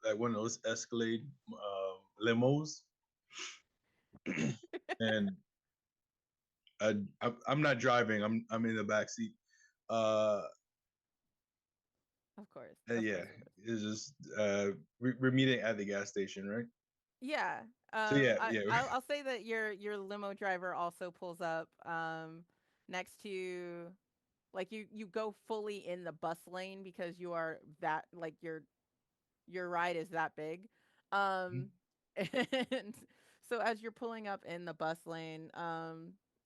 like one of those Escalade limos, and I'm not driving. I'm in the back seat. Uh, Of course, of yeah, course, of course. it's just we're meeting at the gas station, right? Yeah. So yeah, I yeah. I'll say that your limo driver also pulls up next to, like, you go fully in the bus lane because you are that, like, your ride is that big. Um and so as you're pulling up in the bus lane,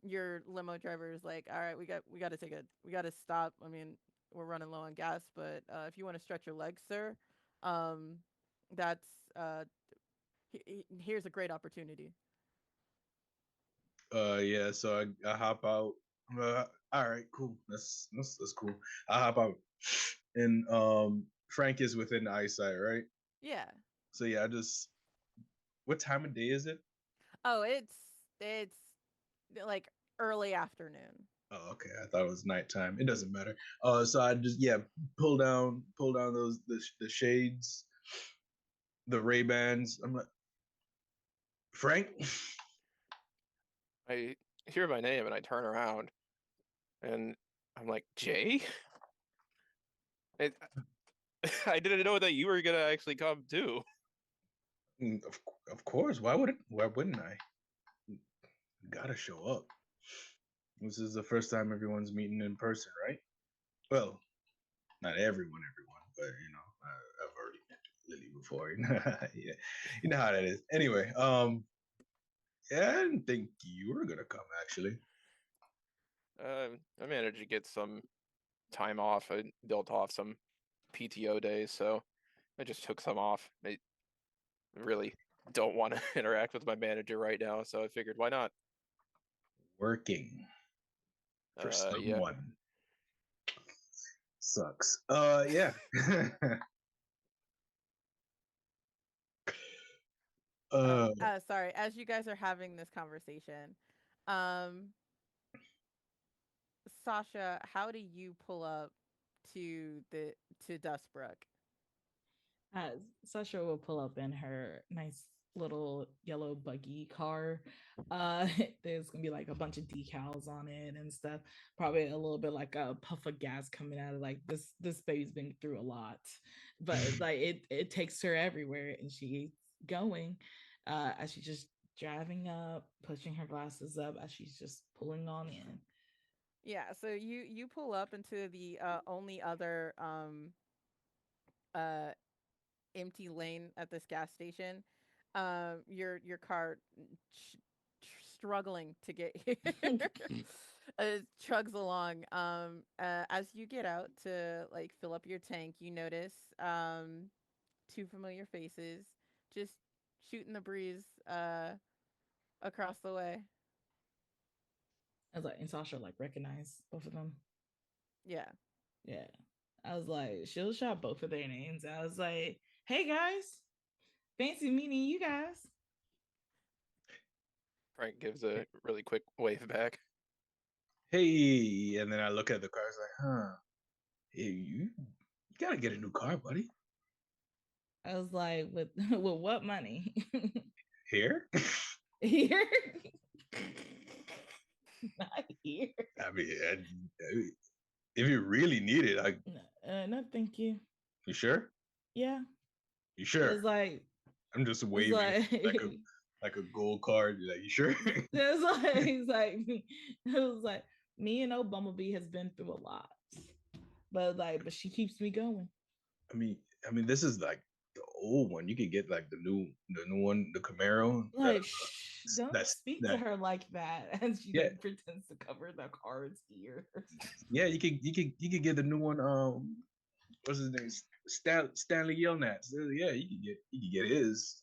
your limo driver is like, "All right, we got to stop. I mean, we're running low on gas, but if you want to stretch your legs, sir, um that's uh here's a great opportunity." Yeah. So I hop out. All right, cool. That's cool. I hop out, and Frank is within the eyesight, right? Yeah. So yeah, I just what time of day is it? Oh, it's like early afternoon. Oh, okay. I thought it was nighttime. It doesn't matter. So I just pull down those the shades, the Ray Bans. I'm like Frank. I hear my name and I turn around and I'm like, Jay? I, I didn't know that you were gonna actually come too. Of of course. Why would it? Why wouldn't I? Gotta show up. This is the first time everyone's meeting in person, right? Well, not everyone, but I've already met Lily before. Yeah, you know how that is. Anyway, yeah, I didn't think you were gonna come actually. I managed to get some time off. I built off some PTO days, so I just took some off. I really don't want to interact with my manager right now, so I figured why not? Working for Yeah. someone sucks. Yeah. uh, Sorry, as you guys are having this conversation, um Sasha, how do you pull up to the to Dustbrook? Uh, Sasha will pull up in her nice little yellow buggy car. Uh, there's gonna be like a bunch of decals on it and stuff. Probably a little bit like a puff of gas coming out of, like, this baby's been through a lot, but like it takes her everywhere, and she's going. As she's just driving up, pushing her glasses up as she's just pulling on in. Yeah, so you pull up into the only other uh empty lane at this gas station. Your car struggling to get here. Chugs along. As you get out to, like, fill up your tank, you notice two familiar faces just shooting the breeze across the way. I was like, and Sasha like recognized both of them. Yeah. Yeah. I was like, she'll shout both of their names. I was like, hey guys, fancy meeting you guys. Frank gives a really quick wave back. hey, and then I look at the car. It's like, huh? Hey, you gotta get a new car, buddy. I was like, with with what money? Here? Here? Not here. I mean, I- if you really need it, No, no, thank you. you sure? Yeah. You It's sure? like, I'm just it's waving like, like a gold card. Like, you sure? it's like, it was like, me and old Bumblebee has been through a lot, but like, but she keeps me going. I mean, this is like the old one. You could get like the new one, the Camaro. Like, shh, don't That's speak to that. her like that. And she Yeah, like pretends to cover the card's ear. yeah. You could get the new one. What's his name? Stanley Yelnats. Yeah, you could get his.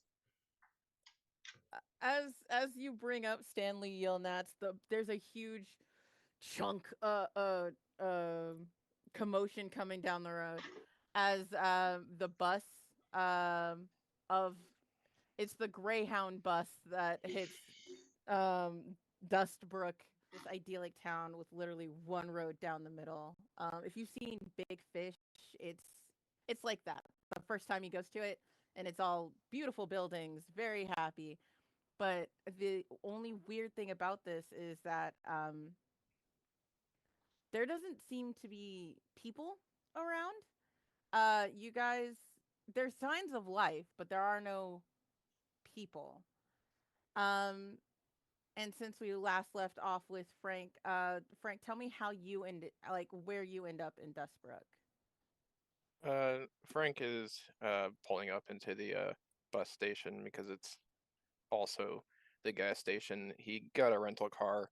As you bring up Stanley Yelnats, there's a huge chunk commotion coming down the road as the bus um of it's the Greyhound bus that hits Dustbrook, this idyllic town with literally one road down the middle. If you've seen Big Fish, it's like that. The first time he goes to it, and it's all beautiful buildings, very happy. But the only weird thing about this is that there doesn't seem to be people around. You guys, there's signs of life, but there are no people. Um, and since we last left off with Frank, Frank, tell me how you ended, like where you end up in Dustbrook. Frank is pulling up into the bus station because it's also the gas station. He got a rental car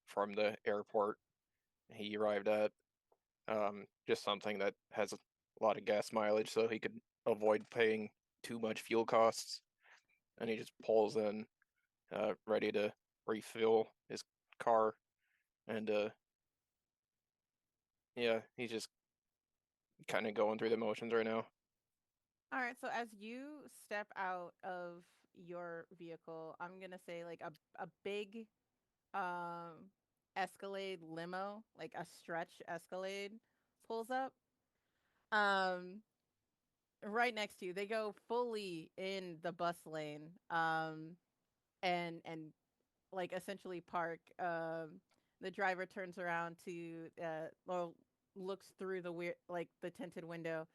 from the airport he arrived at. Just something that has a lot of gas mileage, so he could avoid paying too much fuel costs. And he just pulls in, ready to refuel his car. And yeah, he's just kind of going through the motions right now. All right, so as you step out of your vehicle, I'm gonna say like a big um Escalade limo, like a stretch Escalade, pulls up. Um, right next to you. They go fully in the bus lane. And like essentially park. The driver turns around to or looks through the weird like the tinted window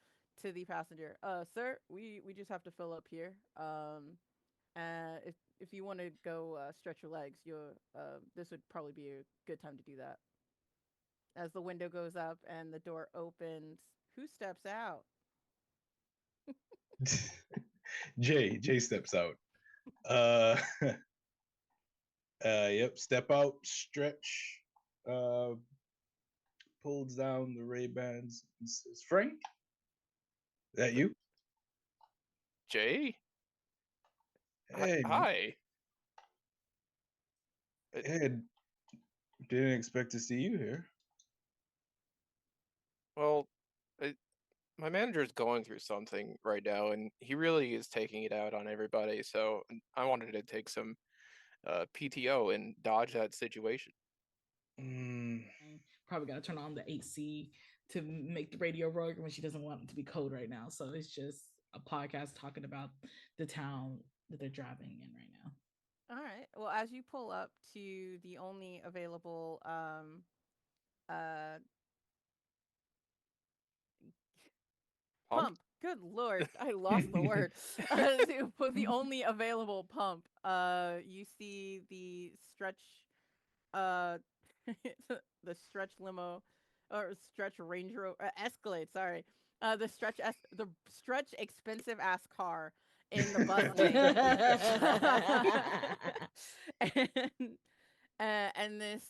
to the passenger. Sir, we just have to fill up here. If you want to go stretch your legs, you're this would probably be a good time to do that. As the window goes up and the door opens, who steps out? Jay steps out. Uh, yep. Step out, stretch. Uh, pulls down the Ray Bans and says, "Frank, that you? Jay? Hey, Hi. hey, didn't expect to see you here." Well, I, my manager's going through something right now, and he really is taking it out on everybody. So I wanted to take some PTO and dodge that situation. Mm, Probably got to turn on the AC to make the radio work when she doesn't want it to be cold right now. So it's just a podcast talking about the town that they're driving in right now. All right. Well, as you pull up to the only available uh Pump? pump. Good lord, I lost the word. For the only available pump, you see the stretch, uh, the stretch limo, or stretch Range Rover Escalade. Sorry, the stretch expensive ass car in the bus lane, and and this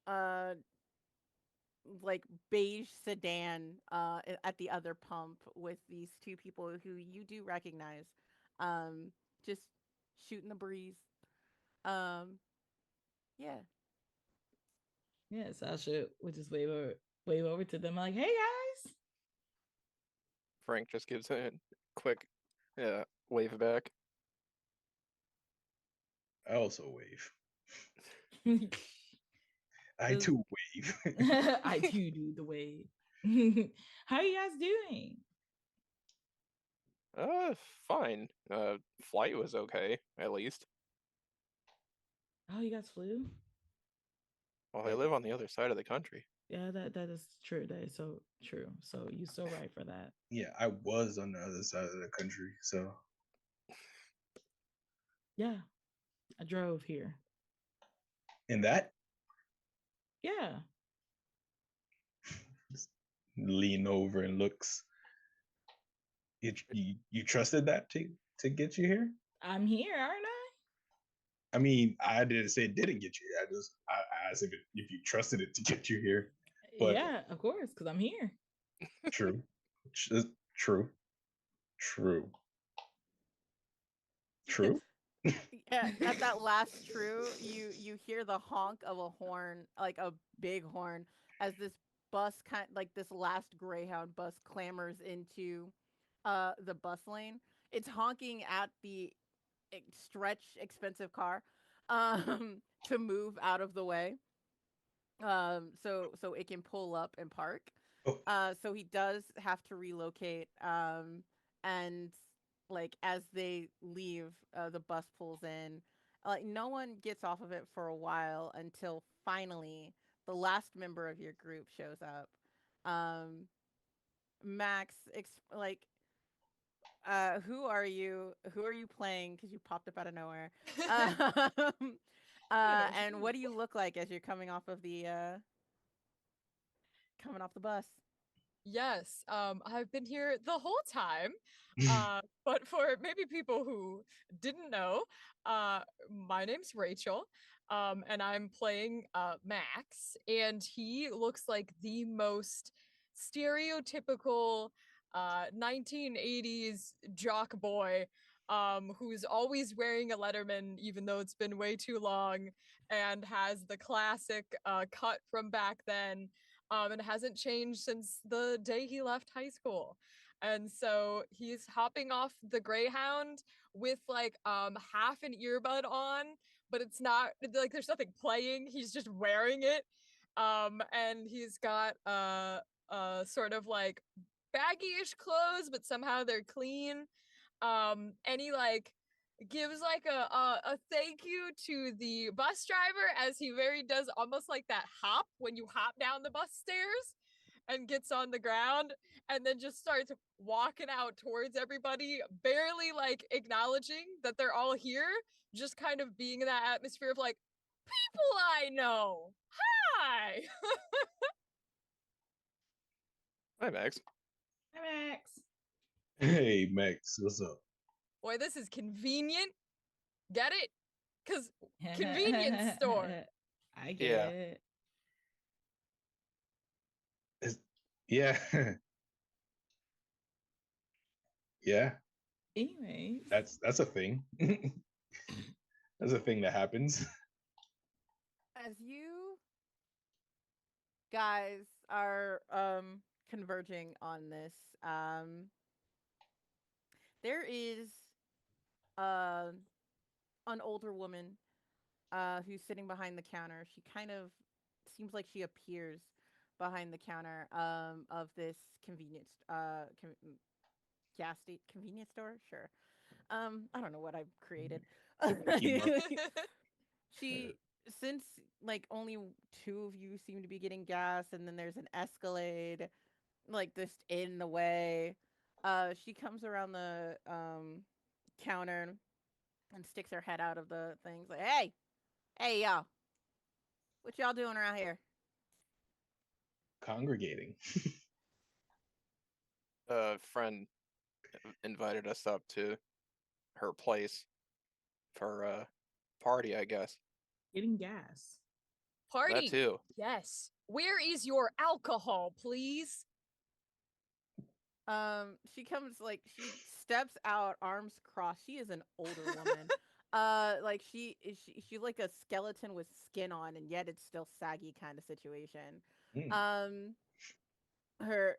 uh like beige sedan at the other pump with these two people who you do recognize, um just shooting the breeze. um yeah. Yeah, Sasha would just wave over to them like, "Hey guys." Frank just gives a quick wave back. I also wave. I This- too wave. I too do the wave. How you guys doing? Uh, fine. Flight was okay, at least. Oh, you guys flew? Well, I live on the other side of the country. Yeah, that is true. That is so true. So you so right for that. Yeah, I was on the other side of the country, so Yeah, I drove here. in that Yeah, just lean over and looks. You trusted that to get you here? I'm here, aren't I? I mean, I didn't say it didn't get you here. I asked if you trusted it to get you here. But Yeah, of course, because I'm here. true, true, true, true. Yeah, at that last true, you hear the honk of a horn, like a big horn, as this bus kind like this last Greyhound bus clambers into the bus lane. It's honking at the stretch expensive car to move out of the way, so it can pull up and park. Oh, So he does have to relocate, and like as they leave, the bus pulls in. Like no one gets off of it for a while until finally the last member of your group shows up. Um, Max, who are you? Who are you playing? Because you popped up out of nowhere. Um, I don't and know. what do you look like as you're coming off the bus? Yes, I've been here the whole time. But for maybe people who didn't know, uh, my name's Rachel, and I'm playing Max, and he looks like the most stereotypical 1980s jock boy. Who's always wearing a Letterman, even though it's been way too long, and has the classic cut from back then, and it hasn't changed since the day he left high school. And so he's hopping off the Greyhound with like half an earbud on, but it's not like there's nothing playing. He's just wearing it. And he's got sort of like baggy-ish clothes, but somehow they're clean. And he like gives like a thank you to the bus driver as he very does almost like that hop when you hop down the bus stairs and gets on the ground and then just starts walking out towards everybody, barely like acknowledging that they're all here, just kind of being in that atmosphere of like, people I know. Hi. Hi, Max. Hi, Max. Hey, Max, what's up? Boy, this is convenient. Get it? Because convenience store. I get Yeah. it. Yeah, yeah. Anyways, That's a thing. That's a thing that happens. As you guys are converging on this, there is uh, an older woman who's sitting behind the counter. She kind of seems like she appears behind the counter of this convenience store. Sure. I don't know what I've created. Quickie Mart. She since like only two of you seem to be getting gas, and then there's an Escalade like this in the way. She comes around the counter and sticks her head out of the things like, hey y'all, what y'all doing around here? Congregating. A friend invited us up to her place for a party, I guess. getting gas. That Party. too. Yes. Where is your alcohol, please? She comes like she steps out, arms crossed. She is an older woman. Like she's like a skeleton with skin on, and yet it's still saggy kind of situation. Mm. Um, her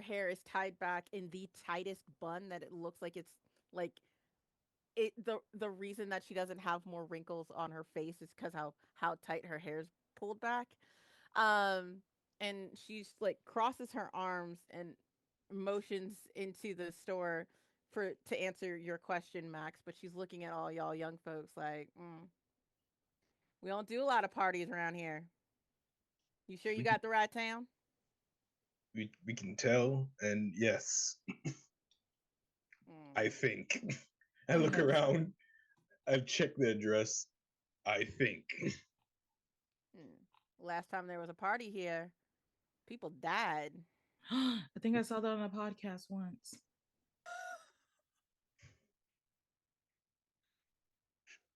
hair is tied back in the tightest bun that it looks like it's like the reason that she doesn't have more wrinkles on her face is because how tight her hair's pulled back. Um, and she's like crosses her arms and motions into the store for to answer your question, Max. But she's looking at all y'all young folks like, we don't do a lot of parties around here. You sure you We can, got the right town? we can tell, and yes, Mm, I think. I I'm look gonna around. I've checked the address. I think. mm. Last time there was a party here, people died. I think I saw that on a podcast once.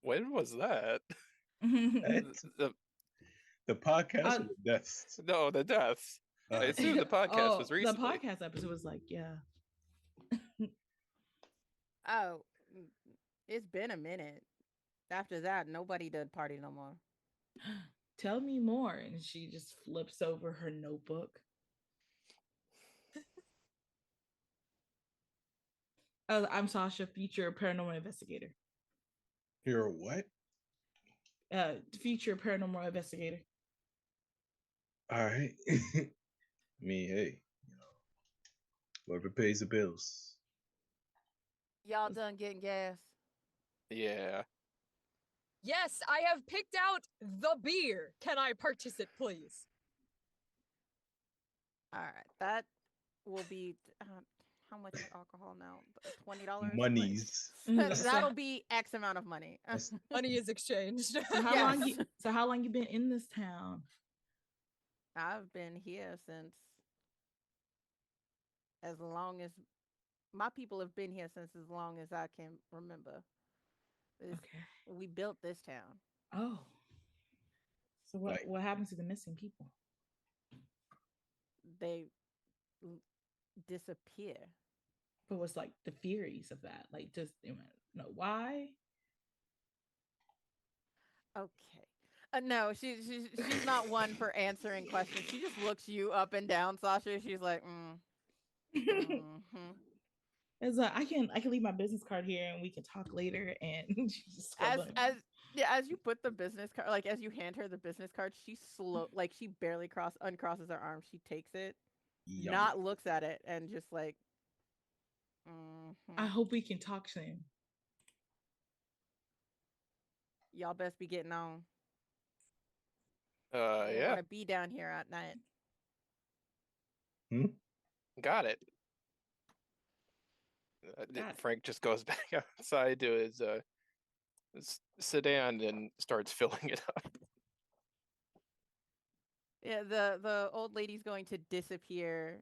When was that? What? The, The podcast Uh, or the deaths? no, the deaths. I Uh, assume the podcast was oh, the recently. podcast episode was like, yeah. Oh, mm, it's been a minute. After that, nobody did party no more. Tell me more. And she just flips over her notebook. I'm Sasha, future paranormal investigator. you're a what? Future paranormal investigator. All right. I mean, hey, whoever pays the bills. Y'all done getting gas? Yeah. Yes, I have picked out the beer. Can I purchase it, please? All right, that will be how much is alcohol now? $20. Monies. That's That'll be X amount of money. that's Money is exchanged. So how Yes. long you so how long you been in this town? I've been here since as long as my people have been here since as long as I can remember. This, Okay. we built this town. Oh. So what like what happens to the missing people? They l- disappear. But what's like the theories of that? Like just know why? Okay. No, she's not one for answering questions. She just looks you up and down, Sasha. She's like, mm-hmm. It's like I can leave my business card here and we can talk later and she just as scribbling. as yeah, as you put the business card, like as you hand her the business card, she slow, like she barely uncrosses her arms. She takes it, yum. not looks at it, and just like, I mm-hmm. hope we can talk soon. Y'all best be getting on. You don't Yeah. want to be down here at night. Hmm? Got it. Got it. Frank just goes back outside to his sedan and starts filling it up. Yeah, the old lady's going to disappear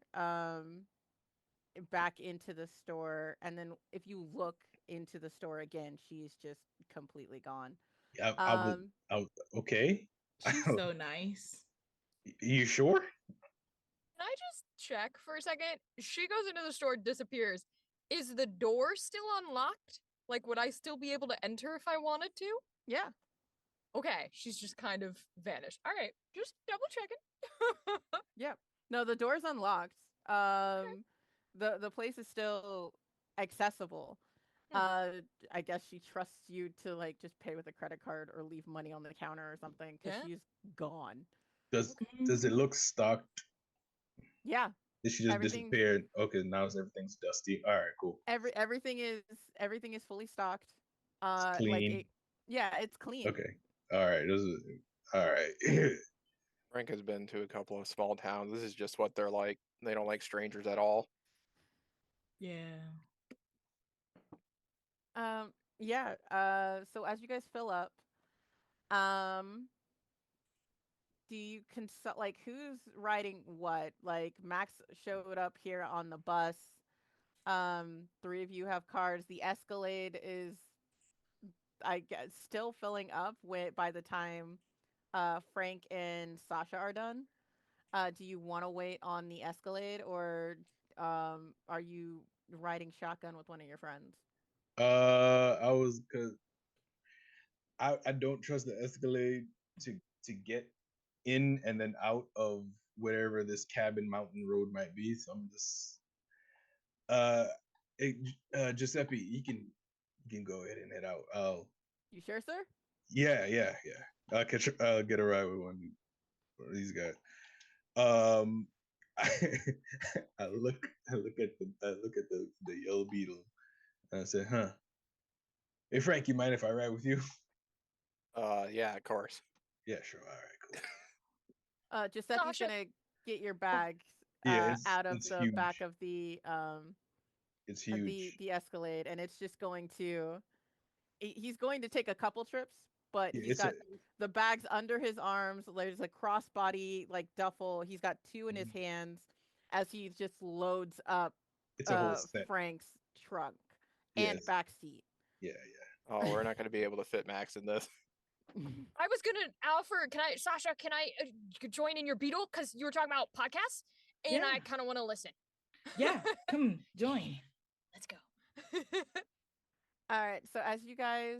back into the store, and then if you look into the store again, she's just completely gone. I would. Um, Okay. She's so nice. You sure? Can I just check for a second? She goes into the store, disappears. Is the door still unlocked? Like, would I still be able to enter if I wanted to? yeah. Okay, she's just kind of vanished. All right, just double checking. Yep. No, the door's unlocked. Okay. The place is still accessible. Hmm. Uh, I guess she trusts you to like just pay with a credit card or leave money on the counter or something because Yeah. she's gone. Does Okay. does it look stocked? Yeah. Did she just Everything's disappear? Okay, now everything's dusty. All right, cool. everything is fully stocked. It's Like clean. it. Yeah, it's clean. Okay. All right. This is all right. Frank has been to a couple of small towns. This is just what they're like. They don't like strangers at all. Yeah. Yeah. So as you guys fill up, um, do you consult like who's riding what? Like Max showed up here on the bus. Three of you have cars. The Escalade is, I guess, still filling up with by the time Frank and Sasha are done. Do you want to wait on the Escalade, or are you riding shotgun with one of your friends? I was because I don't trust the Escalade to get in and then out of wherever this cabin mountain road might be. So I'm just uh, it, Giuseppe, you can go ahead and head out. You sure, sir? Yeah. I'll get a ride with one of these guys. Um, I, I look at the yellow beetle and I said, "Huh, hey Frank, you mind if I ride with you?" Yeah, of course. Yeah, sure. All right, cool. Giuseppe's Sasha. gonna get your Oh, bags Yeah, out of it's the back huge. of It's huge. the Escalade, and it's just going to. He's going to take a couple trips, but Yeah, he's got the bags under his arms. There's a crossbody like duffel. He's got two in his hands as he just loads up it's a whole set. Frank's trunk and Yes, back seat. yeah. Oh, we're not going to be able to fit Max in this. I was gonna offer. Can I, Sasha? Can I join in your beetle? Because you were talking about podcasts, and Yeah. I kind of want to listen. Yeah. Come join. Let's go. All right, so as you guys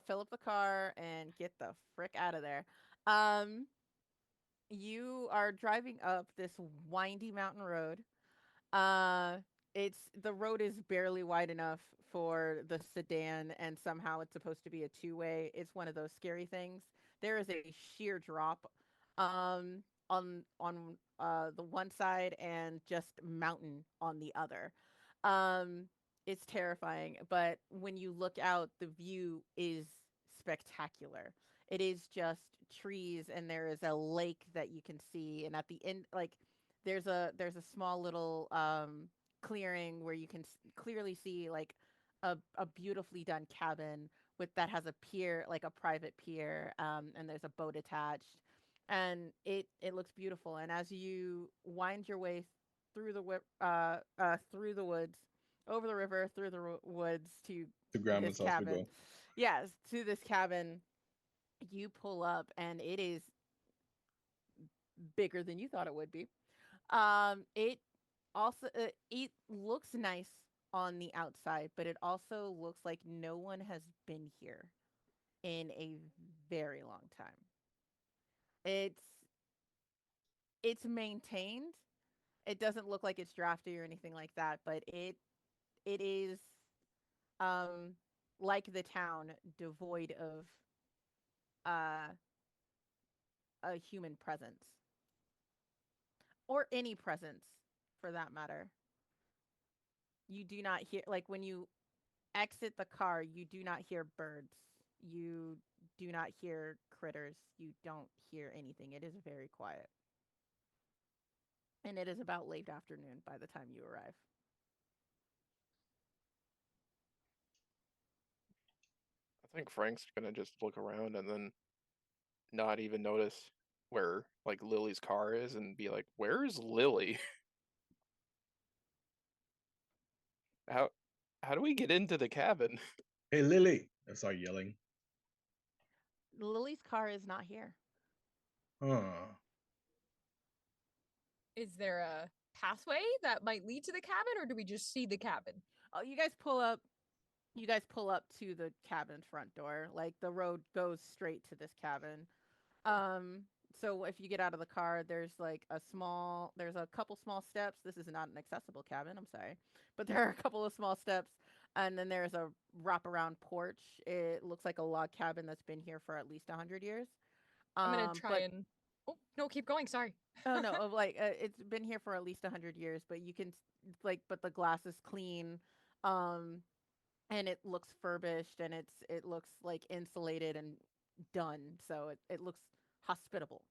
fill up the car and get the frick out of there, um, you are driving up this windy mountain road. Uh, it's the road is barely wide enough for the sedan, and somehow it's supposed to be a two-way. It's one of those scary things. There is a sheer drop, on the one side and just mountain on the other. Um, It's terrifying, but when you look out, the view is spectacular. It is just trees, and there is a lake that you can see, and at the end, like there's a small little clearing where you can clearly see like a beautifully done cabin with that has a pier, like a private pier, and there's a boat attached, and it looks beautiful. And as you wind your way through the woods, over the river, through the woods to To this grandma's house we cabin. go. Yes, to this cabin, you pull up and it is bigger than you thought it would be. It also it looks nice on the outside, but it also looks like no one has been here in a very long time. It's it's maintained. It doesn't look like it's drafty or anything like that, but it is um like the town devoid of uh a human presence or any presence for that matter. You do not hear, like, when you exit the car, you do not hear birds. You do not hear critters. You don't hear anything. It is very quiet. And it is about late afternoon by the time you arrive. I think Frank's gonna just look around and then not even notice where like Lily's car is and be like, "Where's Lily? How how do we get into the cabin?" Hey, Lily! I start yelling. Lily's car is not here. Huh. Is there a pathway that might lead to the cabin, or do we just see the cabin? Oh, you guys pull up to the cabin front door. Like the road goes straight to this cabin. Um, so if you get out of the car, there's a couple small steps. This is not an accessible cabin, I'm sorry. But there are a couple of small steps, and then there's a wraparound porch. It looks like a log cabin that's been here for at least 100 years. I'm gonna try But and. Oh no, keep going. Sorry. oh no, of like it's been here for at least 100 years. But you can like, but the glass is clean, um, and it looks furbished, and it looks like insulated and done. So it looks hospitable.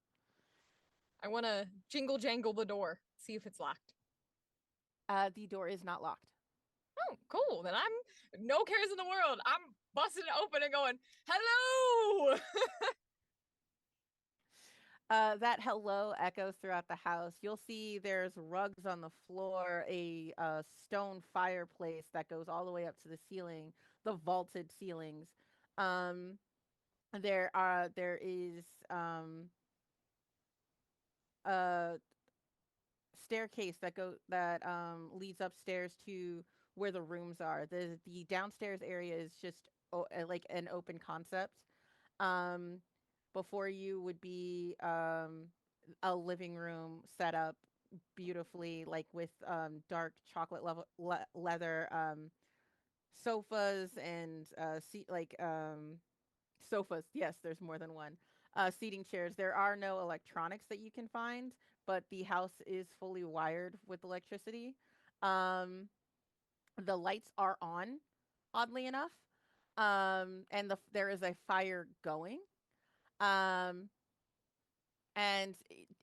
I want to jingle jangle the door, see if it's locked. The door is not locked. Oh, cool. Then I'm no cares in the world. I'm busting it open and going, "Hello!" That hello echoes throughout the house. You'll see there's rugs on the floor, a stone fireplace that goes all the way up to the ceiling, the vaulted ceilings. Um, there is a staircase that leads upstairs to where the rooms are. The downstairs area is just like an open concept. Um, Before you would be a living room set up beautifully, like with dark chocolate leather sofas and sofas. Yes, there's more than one. Seating chairs. There are no electronics that you can find, but the house is fully wired with electricity. Um, the lights are on, oddly enough, and there is a fire going. Um, and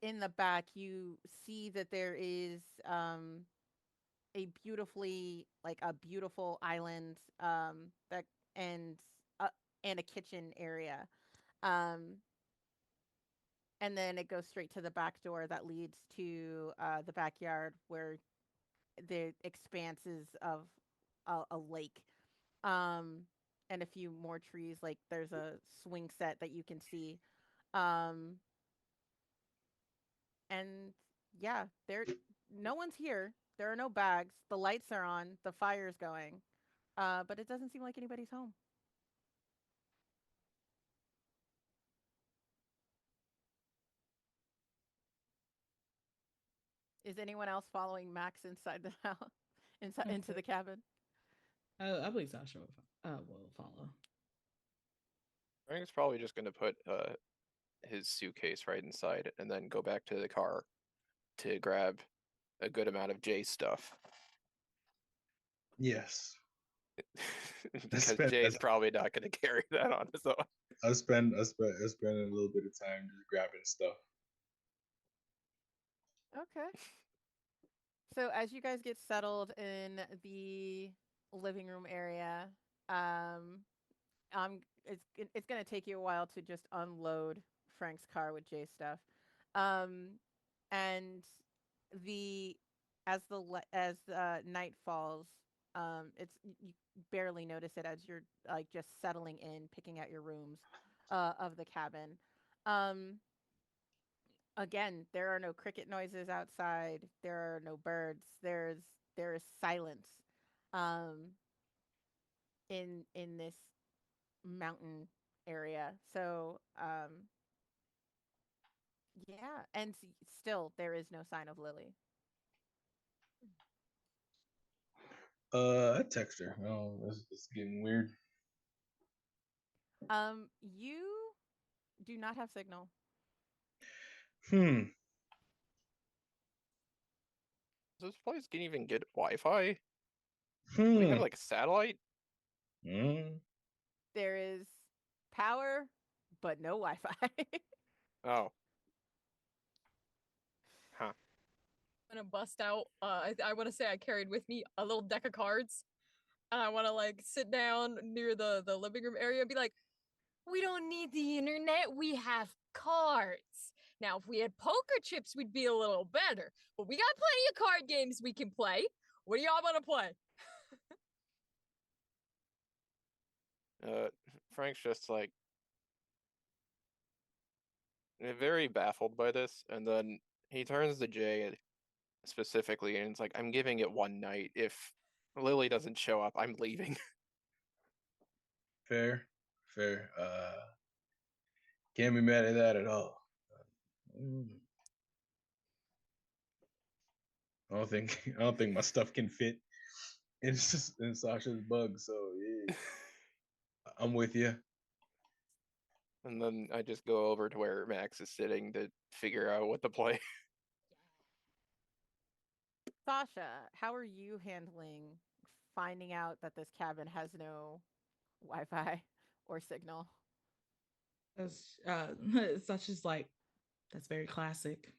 in the back, you see that there is a beautiful island that and uh, and a kitchen area. Um, and then it goes straight to the back door that leads to the backyard where the expanses of a lake, um, and a few more trees. Like there's a swing set that you can see, um, and yeah, there no one's here. There are no bags. The lights are on. The fire's going, but it doesn't seem like anybody's home. Is anyone else following Max inside the house, inside into Okay. the cabin? I believe Sasha will follow. Frank's probably just gonna put his suitcase right inside and then go back to the car to grab a good amount of Jay's stuff. Yes. Because spent Jay's probably not going to carry that on his own. I spend a little bit of time just grabbing stuff. Okay. So as you guys get settled in the living room area, um, it's gonna take you a while to just unload Frank's car with Jay's stuff, and the as night falls, you barely notice it as you're like just settling in, picking out your rooms, of the cabin. Um, Again, there are no cricket noises outside. There are no birds. There is silence, um, in this mountain area. So, yeah, and still there is no sign of Lily. I text her. Oh, this is getting weird. You do not have signal. Hmm. This place can even get Wi-Fi. Do we have Hmm. like a satellite? Hmm. There is power, but no Wi-Fi. Oh, huh. I'm gonna bust out. I want to say I carried with me a little deck of cards, and I want to like sit down near the living room area and be like, "We don't need the internet. We have cards. Now, if we had poker chips, we'd be a little better. But we got plenty of card games we can play. What do y'all want to play?" Uh, Frank's just like very baffled by this, and then he turns to Jay specifically, and it's like, "I'm giving it one night. If Lily doesn't show up, I'm leaving." Fair. Fair. Can't be mad at that at all. Mm. I don't think my stuff can fit. It's just in Sasha's bug. So yeah, I'm with you. And then I just go over to where Max is sitting to figure out what to play. Sasha, how are you handling finding out that this cabin has no Wi-Fi or signal? That's such as like that's very classic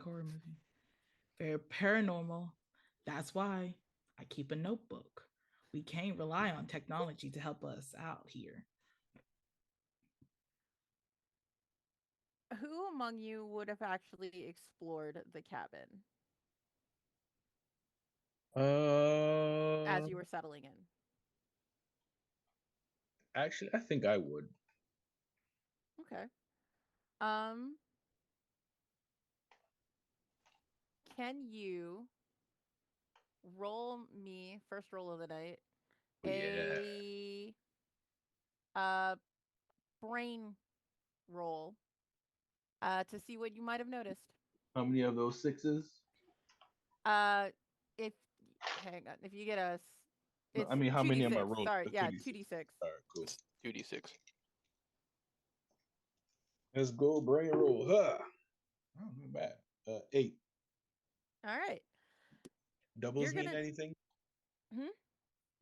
horror movie, very paranormal. That's why I keep a notebook. We can't rely on technology to help us out here. Who among you would have actually explored the cabin as Uh, you were settling in? actually, I think I would. Okay. Um, can you roll me first roll of the night Yeah. a uh brain roll to see what you might have noticed? How many of those sixes? Uh, if hang on, if you get No, it's I mean, how two d many am I six. rolling? Sorry, The yeah, 2d6. 2d6. All right, cool. It's 2d6. Let's go, brain roll. Huh. Oh, not bad. 8. All right, you're Doubles mean gonna. anything? Hmm?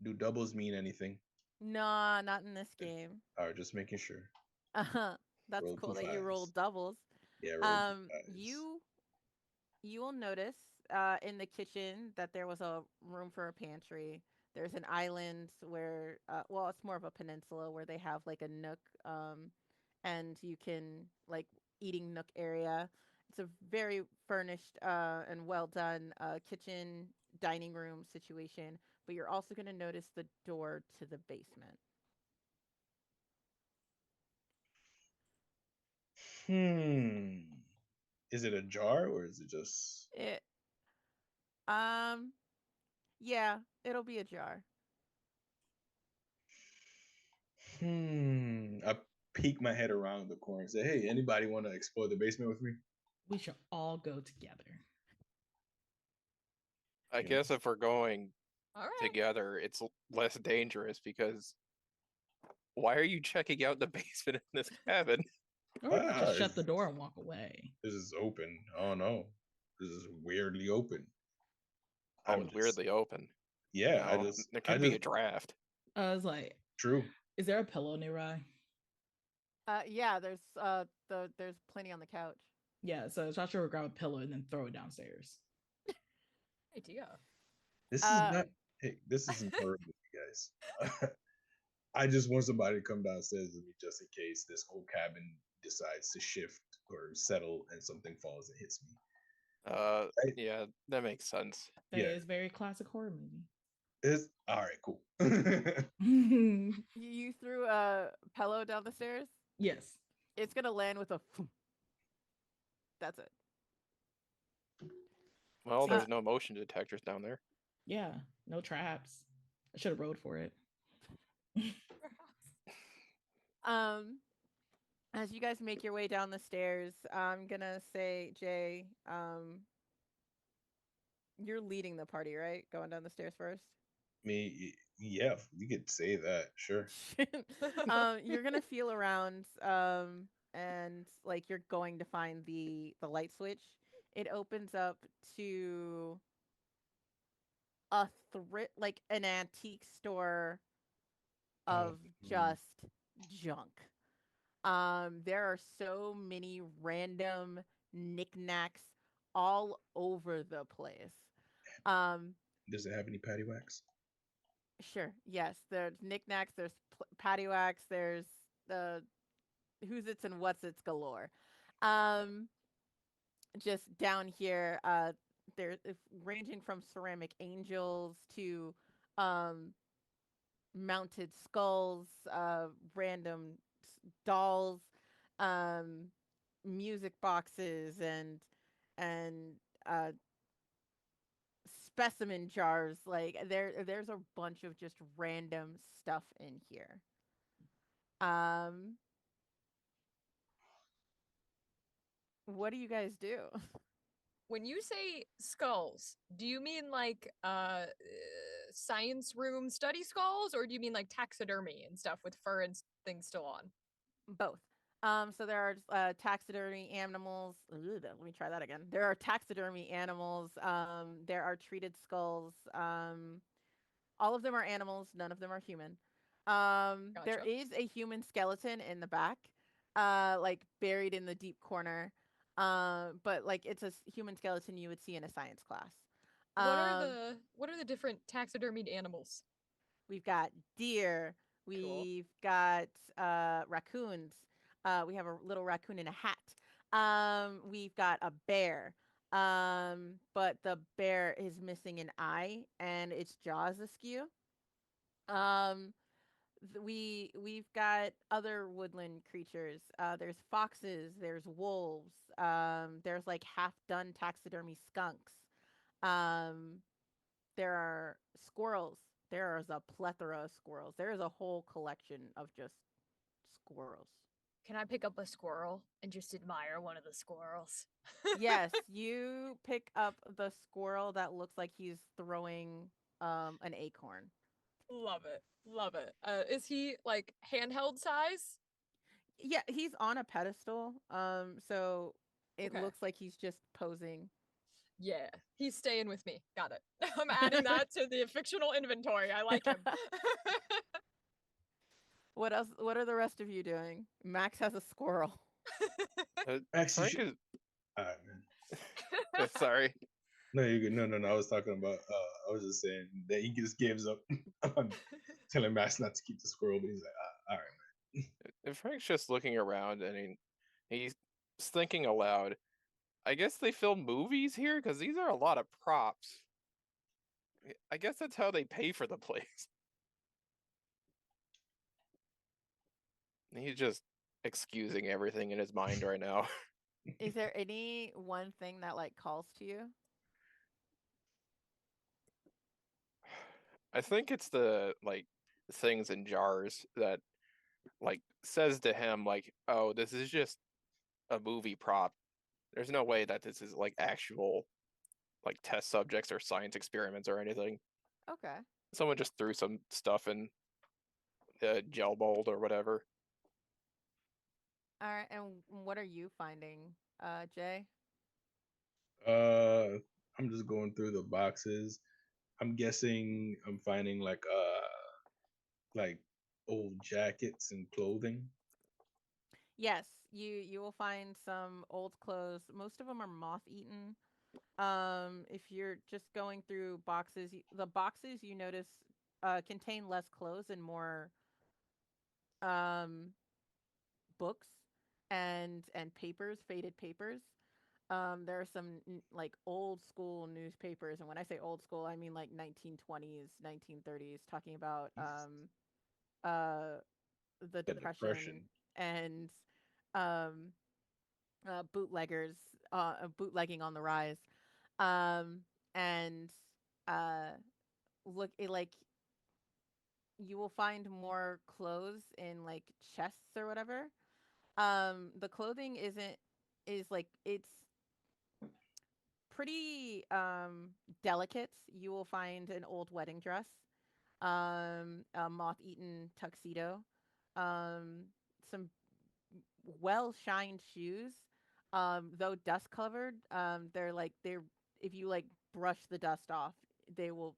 Do doubles mean anything? Nah, not in this Okay. game. All right, just making sure. That's Roll cool two that you rolled fives. doubles. Yeah, roll two fives. You will notice in the kitchen that there was a room for a pantry. There's an island where, well, it's more of a peninsula where they have like a nook, and you can like eating nook area. It's a very furnished and well done kitchen dining room situation. But you're also going to notice the door to the basement. Hmm. Is it a jar or is it just? It, um, yeah, it'll be a jar. I peek my head around the corner and say, "Hey, anybody want to explore the basement with me?" We should all go together. I You know, guess if we're going All right. together, it's less dangerous because why are you checking out the basement in this cabin? Or we could just it's, shut the door and walk away. this is open. Oh no, this is weirdly open. Oh, I'm it's just weirdly open. Yeah, No, there I could be just a draft. I was like, true. is there a pillow nearby? Yeah, there's plenty on the couch. Yeah, so Sasha would grab a pillow and then throw it downstairs. Idea. This is Uh, not. Hey, this isn't horrible, you guys. I just want somebody to come downstairs with me just in case this whole cabin decides to shift or settle and something falls and hits me. Right? Yeah, that makes sense. That Yeah. is very classic horror movie. It's all right. Cool. you threw a pillow down the stairs. Yes. It's gonna land with a. Phoom. That's it. Well, Uh, there's no motion detectors down there. Yeah. No traps. I should have rode for it. um, as you guys make your way down the stairs, I'm gonna say, Jay, you're leading the party, right? Going down the stairs first. Yeah, you could say that. Sure. You're gonna feel around, and like you're going to find the light switch. It opens up to a thrift, like an antique store of Mm, just junk. There are so many random knickknacks all over the place. Um, does it have any patty wax? sure, yes, there's knickknacks, there's patty wax, there's the who's its and what's its galore. Um, just down here, there's ranging from ceramic angels to um mounted skulls, random dolls, um, music boxes, and uh, specimen jars. Like there's a bunch of just random stuff in here. Um, what do you guys do? When you say skulls, do you mean like science room study skulls, or do you mean like taxidermy and stuff with fur and things still on? Both. So there are taxidermy animals. Let me try that again. There are taxidermy animals. There are treated skulls. All of them are animals. None of them are human. There Gotcha. is a human skeleton in the back, like buried in the deep corner. But like it's a human skeleton you would see in a science class. Um, What are the different taxidermied animals? we've got deer. Cool. We've got raccoons. We have a little raccoon in a hat. We've got a bear. But the bear is missing an eye and its jaws askew. Um, we've got other woodland creatures. There's foxes, there's wolves, there's like half done taxidermy skunks. Um, there are squirrels. There is a plethora of squirrels. There is a whole collection of just squirrels. Can I pick up a squirrel and just admire one of the squirrels? Yes, you pick up the squirrel that looks like he's throwing an acorn. Love it. Love it. Is he like handheld size? Yeah, he's on a pedestal. So it Okay. looks like he's just posing. Yeah, he's staying with me. Got it. I'm adding that to the fictional inventory. I like him. What else? What are the rest of you doing? Max has a squirrel. Actually, Frank is. all right, man. Sorry. No, you're good. No, no, no. I was talking about. I was just saying that he just gives up on telling Max not to keep the squirrel, but he's like, all right, man. If Frank's just looking around and he's thinking aloud. I guess they film movies here because these are a lot of props. I guess that's how they pay for the place. He's just excusing everything in his mind right now. Is there any one thing that like calls to you? I think it's the like things in jars that like says to him like, "Oh, this is just a movie prop. There's no way that this is like actual like test subjects or science experiments or anything. Okay. Someone just threw some stuff in the gel mold or whatever." All right. And what are you finding, Jay? Uh, I'm just going through the boxes. I'm guessing I'm finding like old jackets and clothing. Yes, you will find some old clothes. Most of them are moth eaten. If you're just going through boxes, the boxes you notice contain less clothes and more um books and papers, faded papers. There are some like old school newspapers, and when I say old school, I mean like 1920s, 1930s, talking about uh the The depression. depression and um bootleggers, bootlegging on the rise. Um, and uh, look, like you will find more clothes in like chests or whatever. The clothing isn't is like it's pretty delicate. You will find an old wedding dress, a moth-eaten tuxedo, um, some well-shined shoes. Though dust covered, they're if you like brush the dust off, they will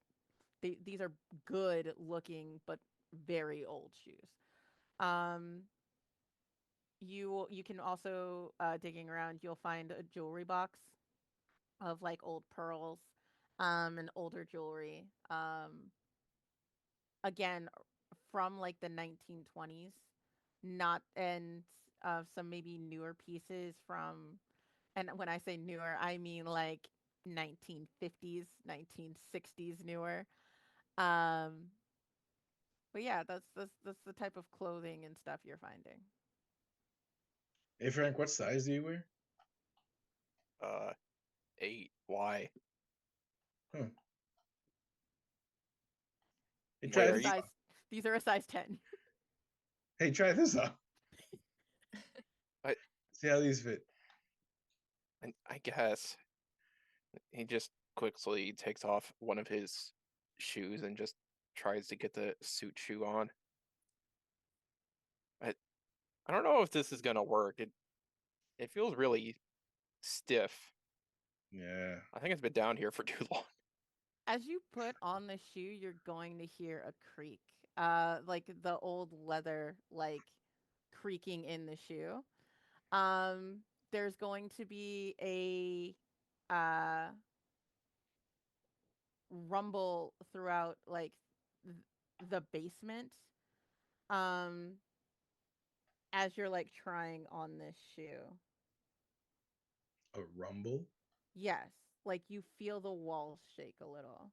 these are good looking but very old shoes. Um, you can also digging around, you'll find a jewelry box of like old pearls, and older jewelry. Again, from like the 1920s, not and some maybe newer pieces from, and when I say newer, I mean like 1950s, 1960s newer. Um, but yeah, that's the type of clothing and stuff you're finding. Hey Frank, what size do you wear? Uh, 8. Why? Huh. Hey, These Wait, try are a are this you? size out. these are a size 10. Hey, try this out. I See how these fit. I guess he just quickly takes off one of his shoes and just tries to get the suit shoe on. I I don't know if this is gonna work. It feels really stiff. Yeah. I think it's been down here for too long. As you put on the shoe, you're going to hear a creak. Like the old leather like creaking in the shoe. Um, there's going to be a rumble throughout like th- the basement um as you're like trying on this shoe. A rumble. Yes, like you feel the walls shake a little.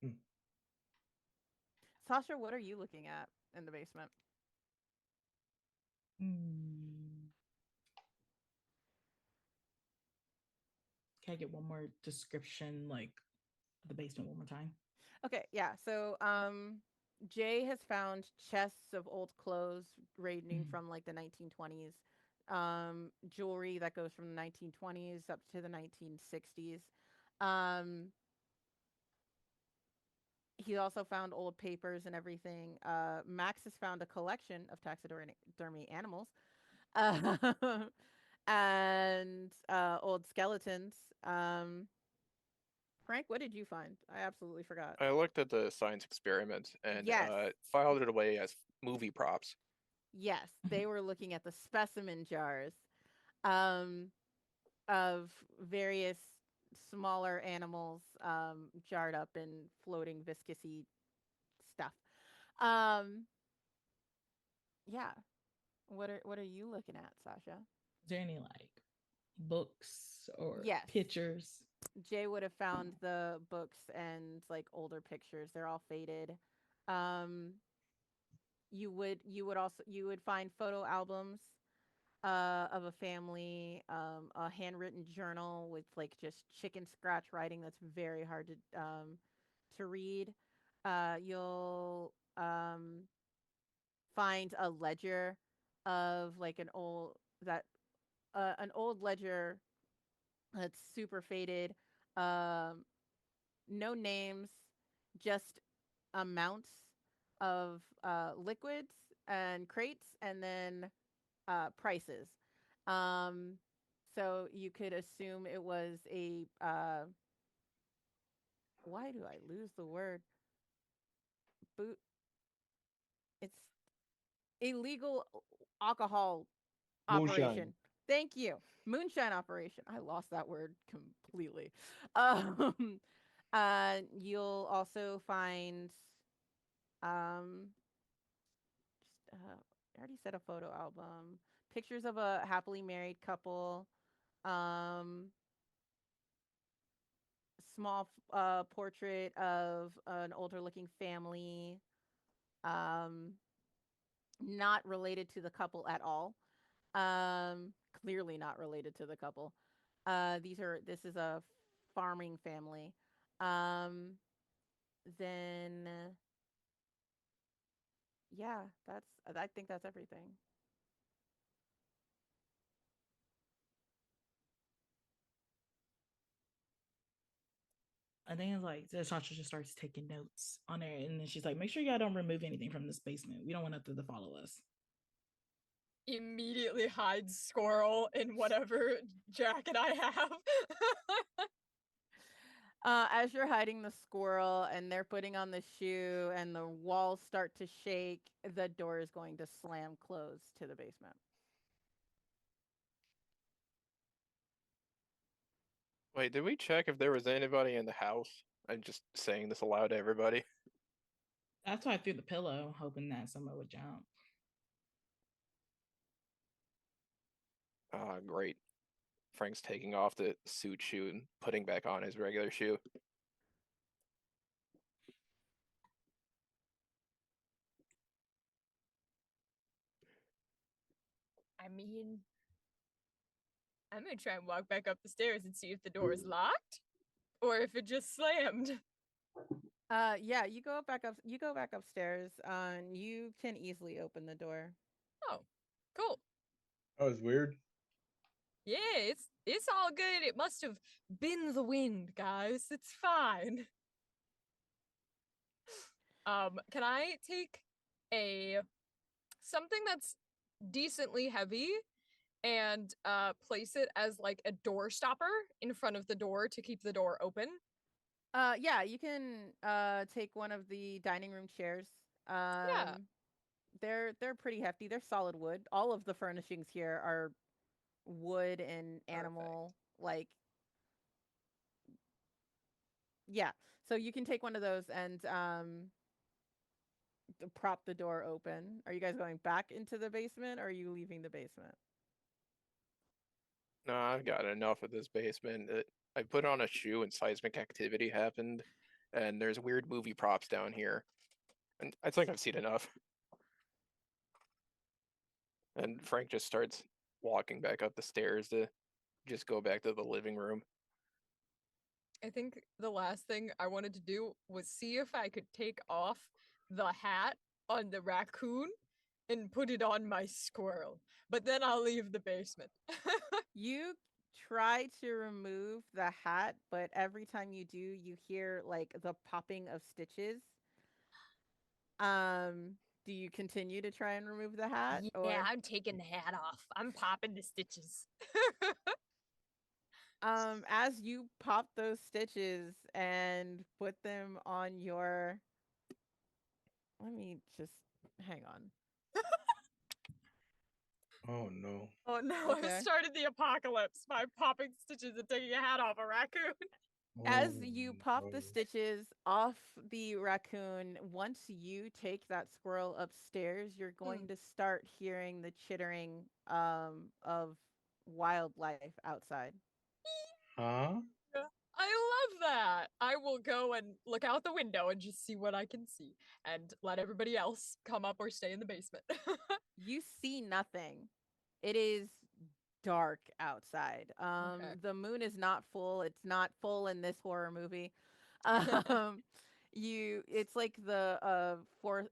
Hmm. Sasha, what are you looking at in the basement? Hmm. Can I get one more description, like the basement, one more time? Okay, yeah. So, Jay has found chests of old clothes ranging Mhm. from like the 1920s, jewelry that goes from the 1920s up to the 1960s. Um, he also found old papers and everything. Max has found a collection of taxidermy animals, uh, and old skeletons. Um, Frank, what did you find? I absolutely forgot. I looked at the science experiment and Yes. filed it away as movie props. Yes, they were looking at the specimen jars um, of various smaller animals jarred up in floating viscousy stuff. Um, yeah. What are you looking at, Sasha? Is there any like books or Yes. pictures? Jay would have found the books and like older pictures. They're all faded. Um, you would find photo albums of a family, a handwritten journal with like just chicken scratch writing that's very hard to read. You'll find a ledger of like that an old ledger that's super faded. Um, no names, just amounts of liquids and crates, and then prices. Um, so you could assume it was Why do I lose the word boot? It's illegal alcohol Moonshine. operation. Thank you. Moonshine operation. I lost that word completely. Um, you'll also find um, I already said a photo album, pictures of a happily married couple, um, small portrait of an older looking family, um, not related to the couple at all. Clearly not related to the couple. This is a farming family. Um, then yeah, I think that's everything. I think it's like Sasha just starts taking notes on there, and then she's like, "Make sure y'all don't remove anything from this basement. We don't want nothing to follow us." Immediately hides squirrel in whatever jacket I have. As you're hiding the squirrel and they're putting on the shoe and the walls start to shake, the door is going to slam closed to the basement. Wait, did we check if there was anybody in the house? I'm just saying this aloud to everybody. That's why I threw the pillow, hoping that someone would jump. Ah, great. Frank's taking off the suit shoe and putting back on his regular shoe. I mean, I'm gonna try and walk back up the stairs and see if the door is locked or if it just slammed. Yeah, you go back upstairs. You can easily open the door. Oh, cool. That was weird. Yeah, it's all good. It must have been the wind, guys. It's fine. Can I take a something that's decently heavy and place it as like a door stopper in front of the door to keep the door open? Yeah, you can take one of the dining room chairs. Yeah, They're pretty hefty. They're solid wood. All of the furnishings here are wood and perfect. animal like yeah. So you can take one of those and prop the door open. Are you guys going back into the basement or are you leaving the basement? No, I've got enough of this basement. I put on a shoe and seismic activity happened, and there's weird movie props down here. And I think I've seen enough. And Frank just starts walking back up the stairs to just go back to the living room. I think the last thing I wanted to do was see if I could take off the hat on the raccoon and put it on my squirrel. But then I'll leave the basement. You try to remove the hat, but every time you do, you hear like the popping of stitches. Um, do you continue to try and remove the hat Yeah, or I'm taking the hat off. I'm popping the stitches. as you pop those stitches and put them on your let me just hang on. Oh no. Oh no, I've Okay. started the apocalypse by popping stitches and taking a hat off a raccoon. Oh As you pop the no. stitches off the raccoon, once you take that squirrel upstairs, you're going to start hearing the chittering of wildlife outside. Huh? Yeah, I love that. I will go and look out the window and just see what I can see and let everybody else come up or stay in the basement. You see nothing. It is dark outside. Okay. The moon is not full. It's not full in this horror movie. Um, it's like the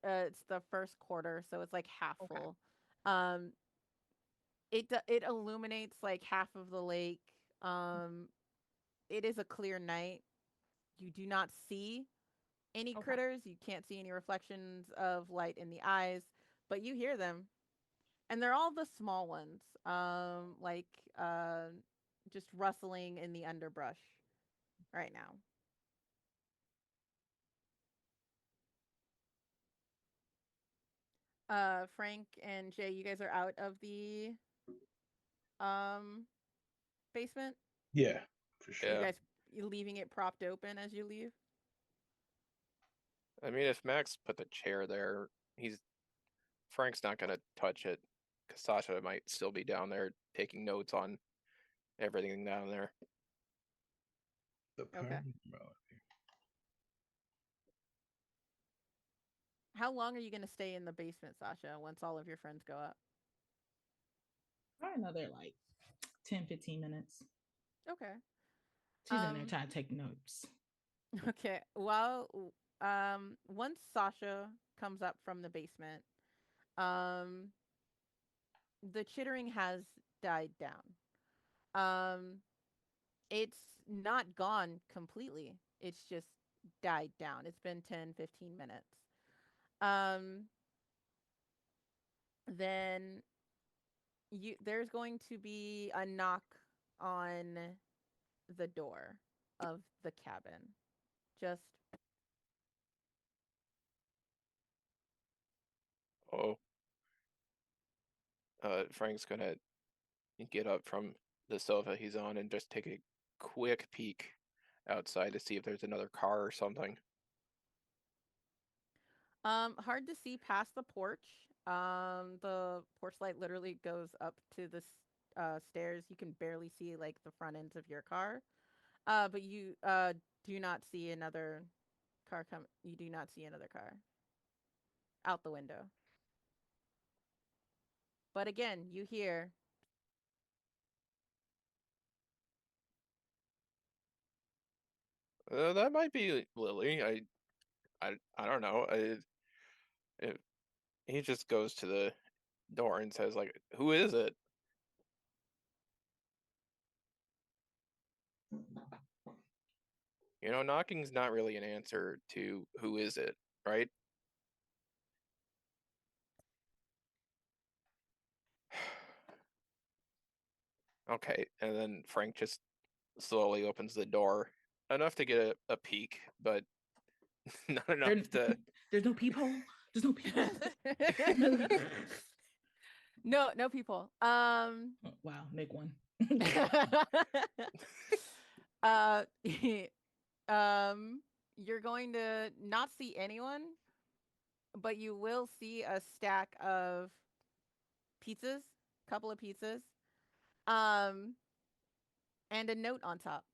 it's the first quarter, so it's like half Okay. full. Um, it illuminates like half of the lake. Um, it is a clear night. You do not see any Okay. critters. You can't see any reflections of light in the eyes, but you hear them, and they're all the small ones. Like just rustling in the underbrush right now. Frank and Jay, you guys are out of the um basement. Yeah, for You sure. Yeah. guys you leaving it propped open as you leave? I mean, if Max put the chair there, Frank's not gonna touch it, because Sasha might still be down there taking notes on everything down there. The Okay. paranormality. How long are you gonna stay in the basement, Sasha, once all of your friends go up? Probably another like 10, 15 minutes. Okay. She's in there trying to take notes. Okay. Well, once Sasha comes up from the basement, um, the chittering has died down. Um, it's not gone completely. It's just died down. It's been 10, 15 minutes. Um, then there's going to be a knock on the door of the cabin. Just Oh, Frank's gonna get up from the sofa he's on and just take a quick peek outside to see if there's another car or something. hard to see past the porch. The porch light literally goes up to the stairs. You can barely see like the front ends of your car. But you do not see another car come. You do not see another car out the window. But again, you hear That might be Lily. I don't know. It, he just goes to the door and says like, "Who is it?" You know, knocking's not really an answer to "Who is it?" right? Okay, and then Frank just slowly opens the door enough to get a peek, but not There, enough to. there's no peephole. There's no peephole. no, no people. Oh, wow, make one. uh, you're going to not see anyone, but you will see a stack of pizzas, couple of pizzas, um, and a note on top.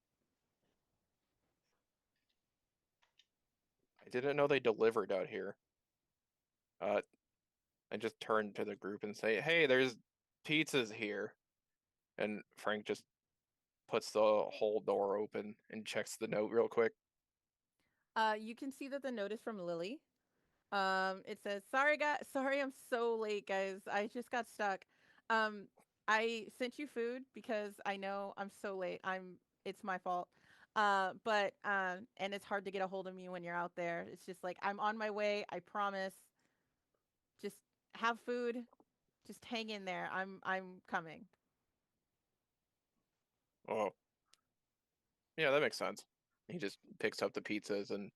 I didn't know they delivered out here. Uh, I just turn to the group and say, "Hey, there's pizzas here," and Frank just puts the whole door open and checks the note real quick. You can see that the note is from Lily. It says, sorry I'm so late, guys. I just got stuck. Um, I sent you food because I know I'm so late. It's my fault. But and it's hard to get a hold of me when you're out there. It's just like I'm on my way. I promise. Just have food. Just hang in there. I'm coming. Oh, yeah, that makes sense. He just picks up the pizzas and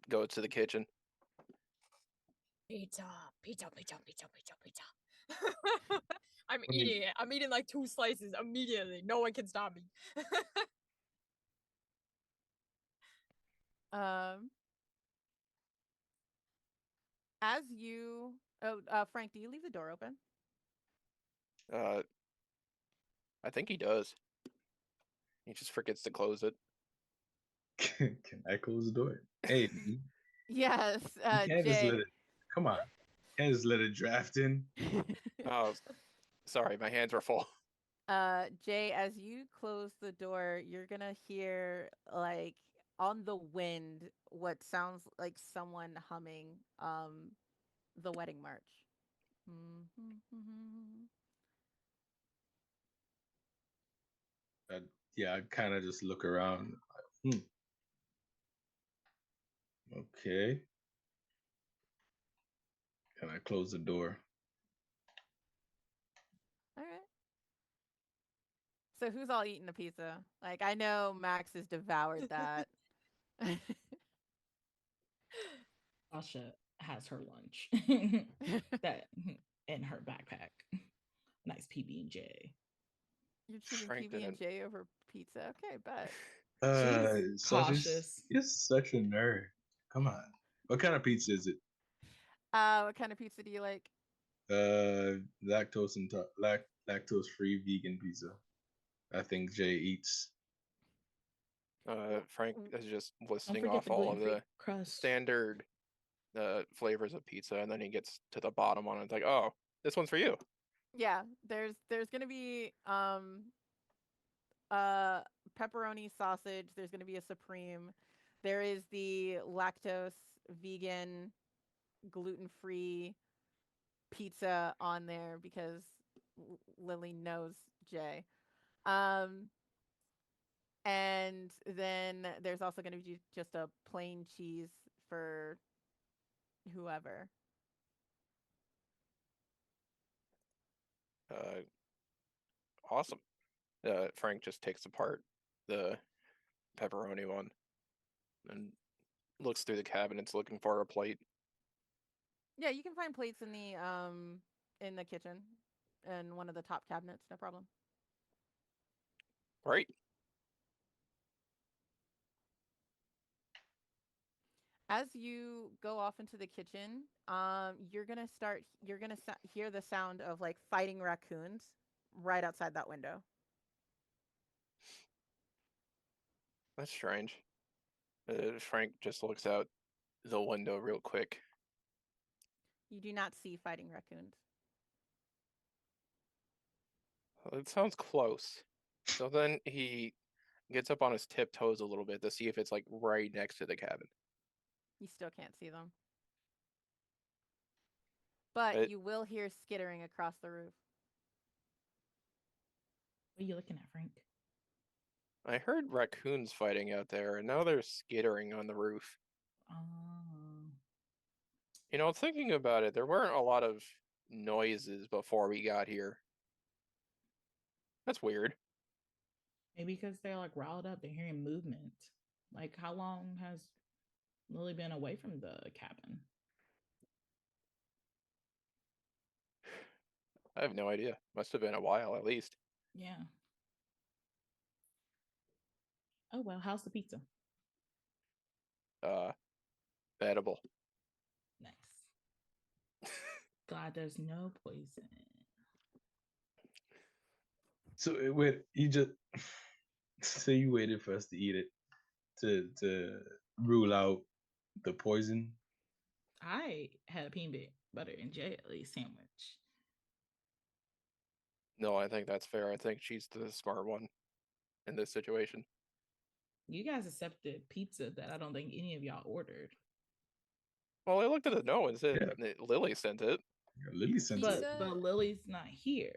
goes to the kitchen. Pizza, pizza, pizza, pizza, pizza, pizza. I'm I mean, eating it. I'm eating like 2 slices immediately. No one can stop me. Um, as you, Frank, do you leave the door open? Uh, I think he does. He just forgets to close it. can I close the door? Hey, Yes, you can't just let Jay. it. Come on, you can't just let it draft in. Oh, sorry, my hands were full. Jay, as you close the door, you're gonna hear like on the wind what sounds like someone humming the wedding march. I, yeah, I kind of just look around. Like, okay, and I close the door. All right. So who's all eating the pizza? Like I know Max has devoured that. Sasha has her lunch that in her backpack. Nice PB and J. You're choosing Frank PB and didn't. J over pizza. Okay, bet. She's Such is cautious. you're such a nerd. Come on. What kind of pizza is it? What kind of pizza do you like? Lactose and lactose free vegan pizza. I think Jay eats. Frank W- is just Don't listing forget off the all gluten of free the crust. standard flavors of pizza, and then he gets to the bottom one, and it's like, oh, this one's for you. Yeah, there's gonna be uh pepperoni sausage. There's gonna be a supreme. There is the lactose vegan gluten free pizza on there because Lily knows Jay. Um, and then there's also going to be just a plain cheese for whoever. Uh, awesome. Frank just takes apart the pepperoni one and looks through the cabinets looking for a plate. Yeah, you can find plates in the kitchen and one of the top cabinets, no problem. Right? As you go off into the kitchen, you're gonna hear the sound of like fighting raccoons right outside that window. That's strange. Frank just looks out the window real quick. You do not see fighting raccoons. It sounds close. So then he gets up on his tiptoes a little bit to see if it's like right next to the cabin. You still can't see them. But It, you will hear skittering across the roof. What are you looking at, Frank? I heard raccoons fighting out there, and now they're skittering on the roof. Oh, You know, thinking about it, there weren't a lot of noises before we got here. That's weird. maybe because they're like riled up. They're hearing movement. Like, how long has Lily been away from the cabin? I have no idea. Must have been a while at least. Yeah. Oh well, how's the pizza? Uh, edible. Nice. Glad there's no poison. So wait, you just so you waited for us to eat it to rule out the poison. I had a peanut butter and jelly sandwich. No, I think that's fair. I think she's the smart one in this situation. You guys accepted pizza that I don't think any of y'all ordered. Well, I looked at the note and said Yeah, Lily sent it. Lily sent it. Pizza. But Lily's not here.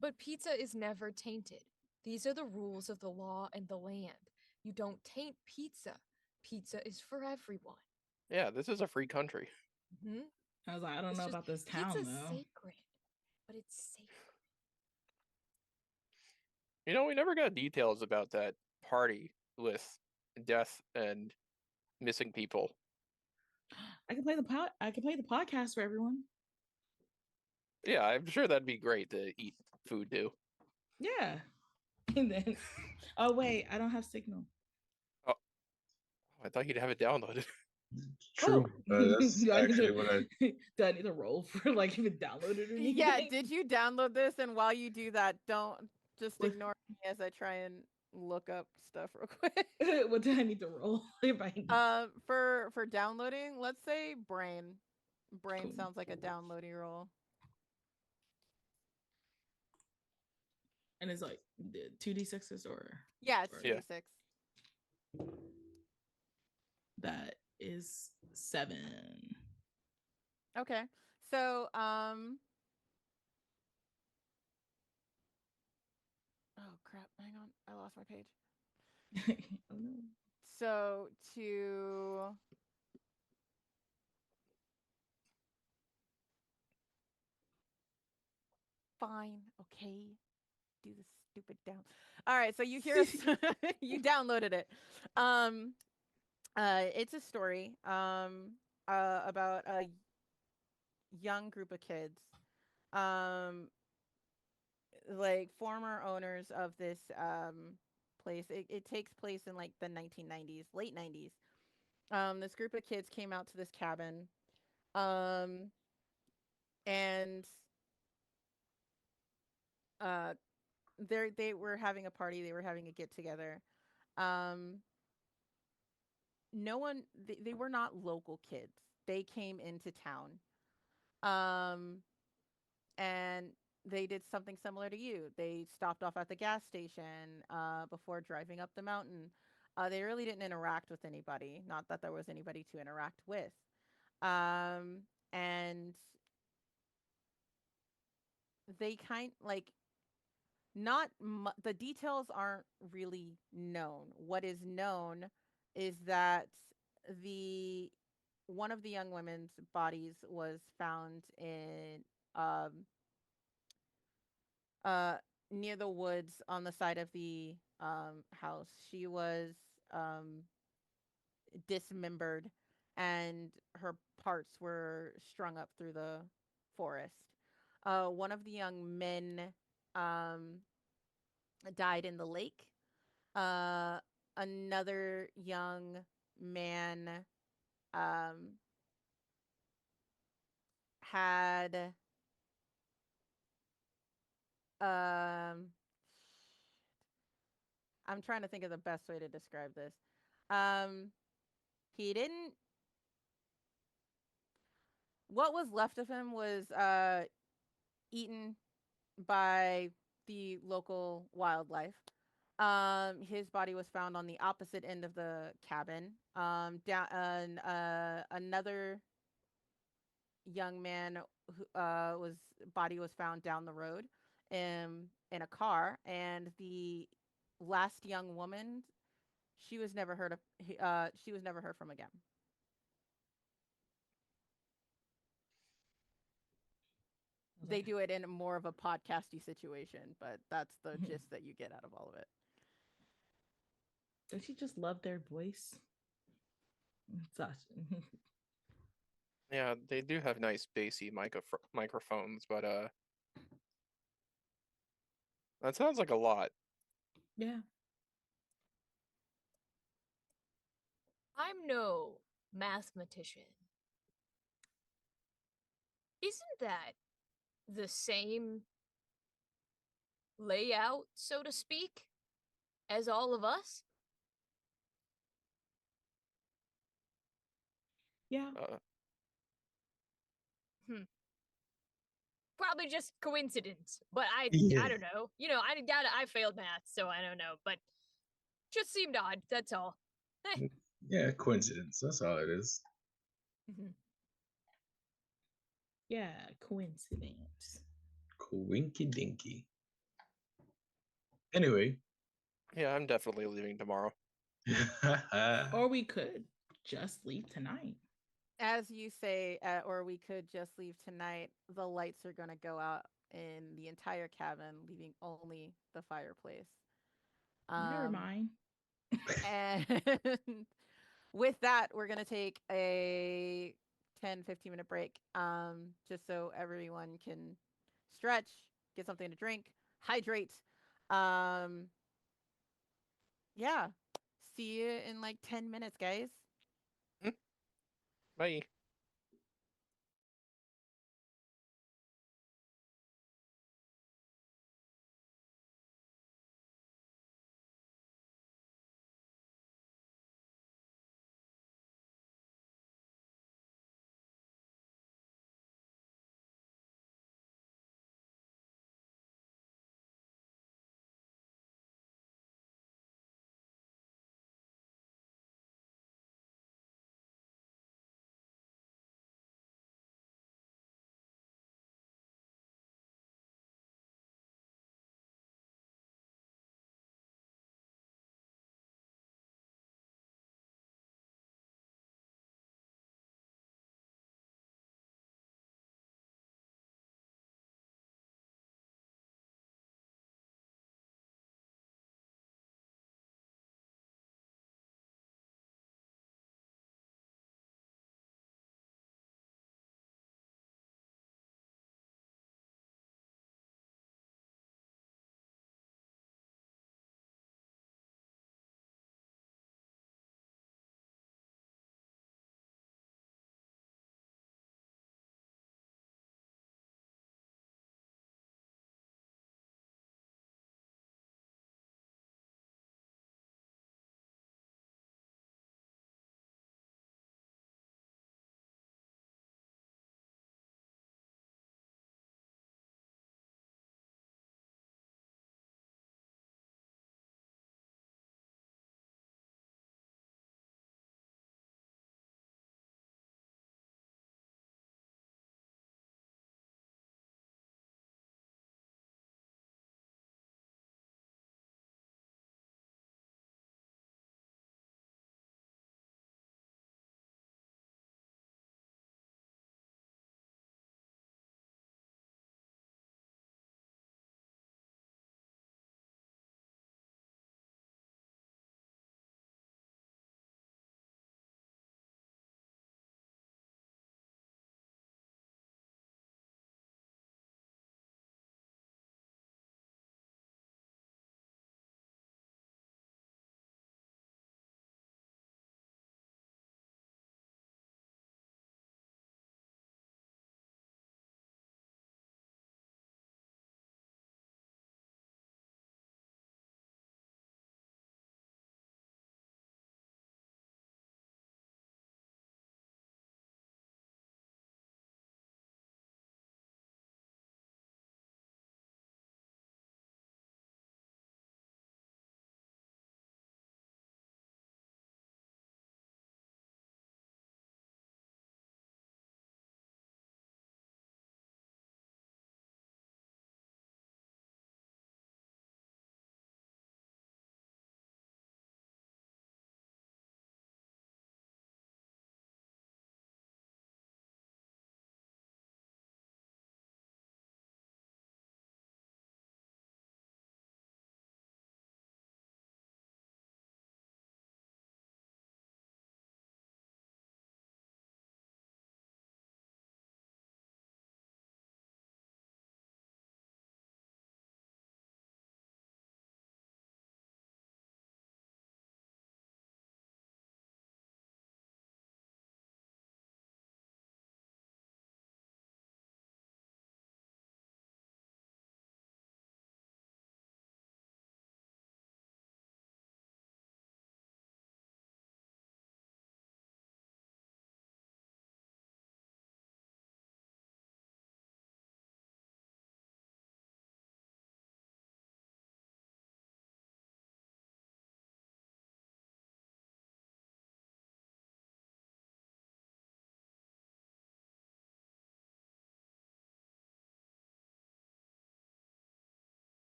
But pizza is never tainted. These are the rules of the law and the land. You don't taint pizza. Pizza is for everyone. Yeah, this is a free country. Hmm. I was like, I don't It's know just about this town pizza's though. sacred, but it's sacred. You know, we never got details about that party with death and missing people. I can play the podcast for everyone. Yeah, I'm sure that'd be great to eat food too. Yeah. And then oh wait, I don't have signal. Oh, I thought you'd have it downloaded. True. That's do I need actually to what I. do I need to roll for like if it downloaded or anything? Yeah, did you download this? And while you do that, don't just What- ignore me as I try and look up stuff real quick. what do I need to roll if I For downloading, let's say brain. Brain Cool. sounds like a downloading roll. And it's like the 2d6s or Yeah, it's or- Yeah. 2d6. that is 7. Okay. So, oh crap, hang on. I lost my page. Oh no. So, to fine, okay. Do the stupid down. All right, so you hear us you downloaded it. It's a story. about a young group of kids, um, like former owners of this place. It takes place in like the 1990s, late 90s. This group of kids came out to this cabin, um, and uh, they were having a party. They were having a get together. Um, no one. They were not local kids. They came into town. Um, and they did something similar to you. They stopped off at the gas station before driving up the mountain. They really didn't interact with anybody. Not that there was anybody to interact with. Um, and they kind like the details aren't really known. What is known is that the one of the young women's bodies was found in um uh near the woods on the side of the house. She was um dismembered, and her parts were strung up through the forest. One of the young men um died in the lake. Another young man um had um I'm trying to think of the best way to describe this. Um, he didn't. What was left of him was eaten by the local wildlife. His body was found on the opposite end of the cabin. Another young man who was body was found down the road in a car, and the last young woman, she was never heard of. She was never heard from again. Was They like, do it in more of a podcasty situation, but that's the gist that you get out of all of it. don't you just love their voice? Sasha. Yeah, they do have nice bassy microphones, but that sounds like a lot. Yeah. I'm no mathematician. Isn't that the same layout, so to speak, as all of us? Yeah. Uh, Hmm. Probably just coincidence, but I Yeah. don't know. You know, I failed math, so I don't know, but just seemed odd. That's all. Yeah, coincidence. That's all it is. Yeah. Coincidence. Coinky dinky. Anyway. yeah, I'm definitely leaving tomorrow. Or we could just leave tonight. As you say, or we could just leave tonight. The lights are going to go out in the entire cabin, leaving only the fireplace. Never Um, mind. and with that, we're going to take a 10-15 minute break, just so everyone can stretch, get something to drink, hydrate. Um, yeah. See you in like 10 minutes, guys. Mm, bye.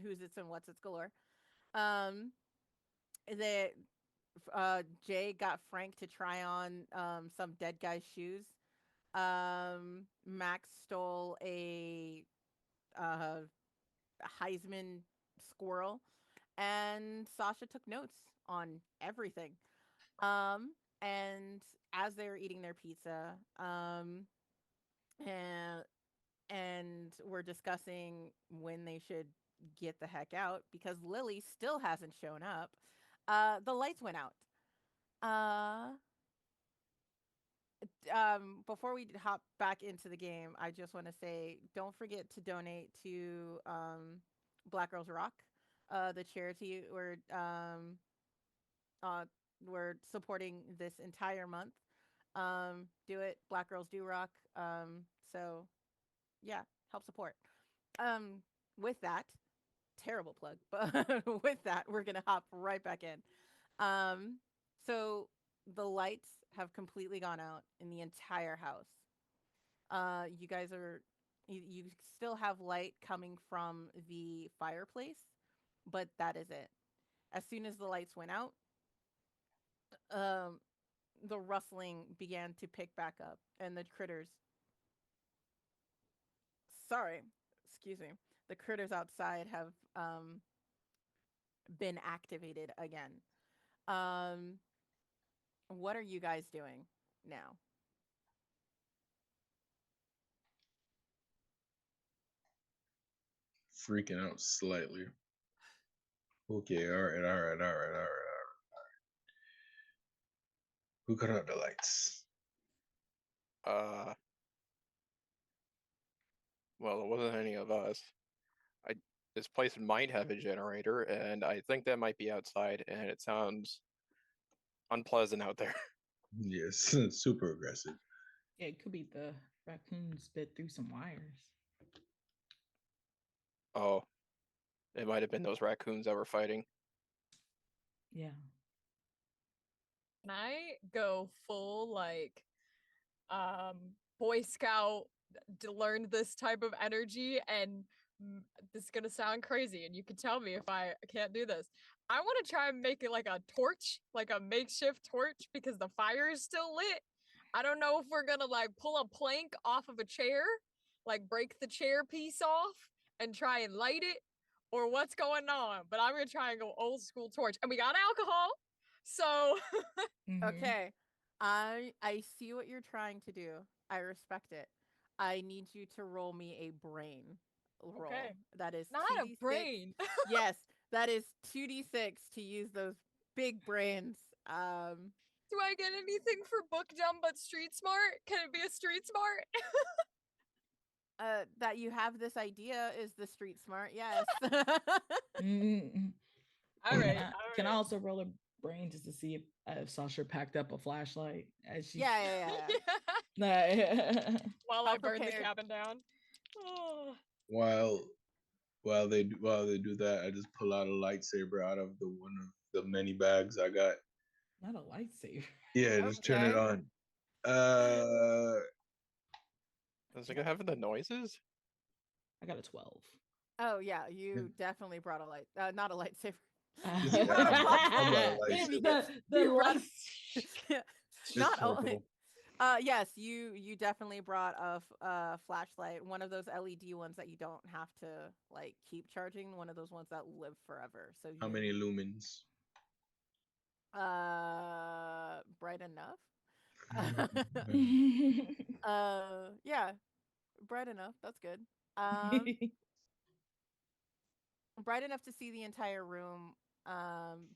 who's its and what's its galore. Um, the Jay got Frank to try on some dead guy's shoes. Max stole a uh, Heisman squirrel, and Sasha took notes on everything. Um, and as they were eating their pizza, and we're discussing when they should get the heck out because Lily still hasn't shown up. The lights went out. Uh, Before we hop back into the game, I just want to say don't forget to donate to Black Girls Rock, the charity uh, we're supporting this entire month. Do it, Black Girls Do Rock. So yeah, help support. Um, with that, terrible plug, but with that, we're gonna hop right back in. Um, so the lights have completely gone out in the entire house. You guys are you still have light coming from the fireplace, but that is it. As soon as the lights went out, um, the rustling began to pick back up, and the critters. Sorry, excuse me. The critters outside have been activated again. Um, what are you guys doing now? Freaking out slightly. Okay, all right. Who cut out the lights? Uh, well, it wasn't any of us. I This place might have a generator, and I think that might be outside, and it sounds unpleasant out there. Yes, super aggressive. Yeah, it could be the raccoons bit through some wires. Oh, it might have been those raccoons that were fighting. Yeah. Can I go full like um Boy Scout to learn this type of energy and this is gonna sound crazy and you can tell me if I can't do this. I want to try and make it like a torch, like a makeshift torch because the fire is still lit. I don't know if we're gonna like pull a plank off of a chair, like break the chair piece off and try and light it, or what's going on. But I'm gonna try and go old school torch. And we got alcohol. So Mm-hmm. Okay. I see what you're trying to do. I respect it. I need you to roll me a brain roll. okay. That is Not a 2d6. brain. Yes, that is 2d6 to use those big brains. Do I get anything for book dumb but street smart? Can it be a street smart? That you have this idea is the street smart. Yes. Mm-hmm. All Can right, I all can I right. also roll a brain just to see if Sasha packed up a flashlight as she Yeah, yeah, yeah. Nah. While How I burn the prepared? cabin down. Oh. While while they do that, I just pull out a lightsaber out of the one of the many bags I got. Not a lightsaber. Yeah, just turn it Okay. on. Uh, Is it gonna have the noises? I got a 12. Oh yeah, you definitely brought a light. Not a lightsaber. just, You brought a I brought a flashlight. Maybe lightsaber. the You brought. lights. It's Not only. portable. Yes, you definitely brought a flashlight. One of those LED ones that you don't have to like keep charging. One of those ones that live forever. So How you many lumens? bright enough. Yeah, bright enough. That's good. Um, bright enough to see the entire room.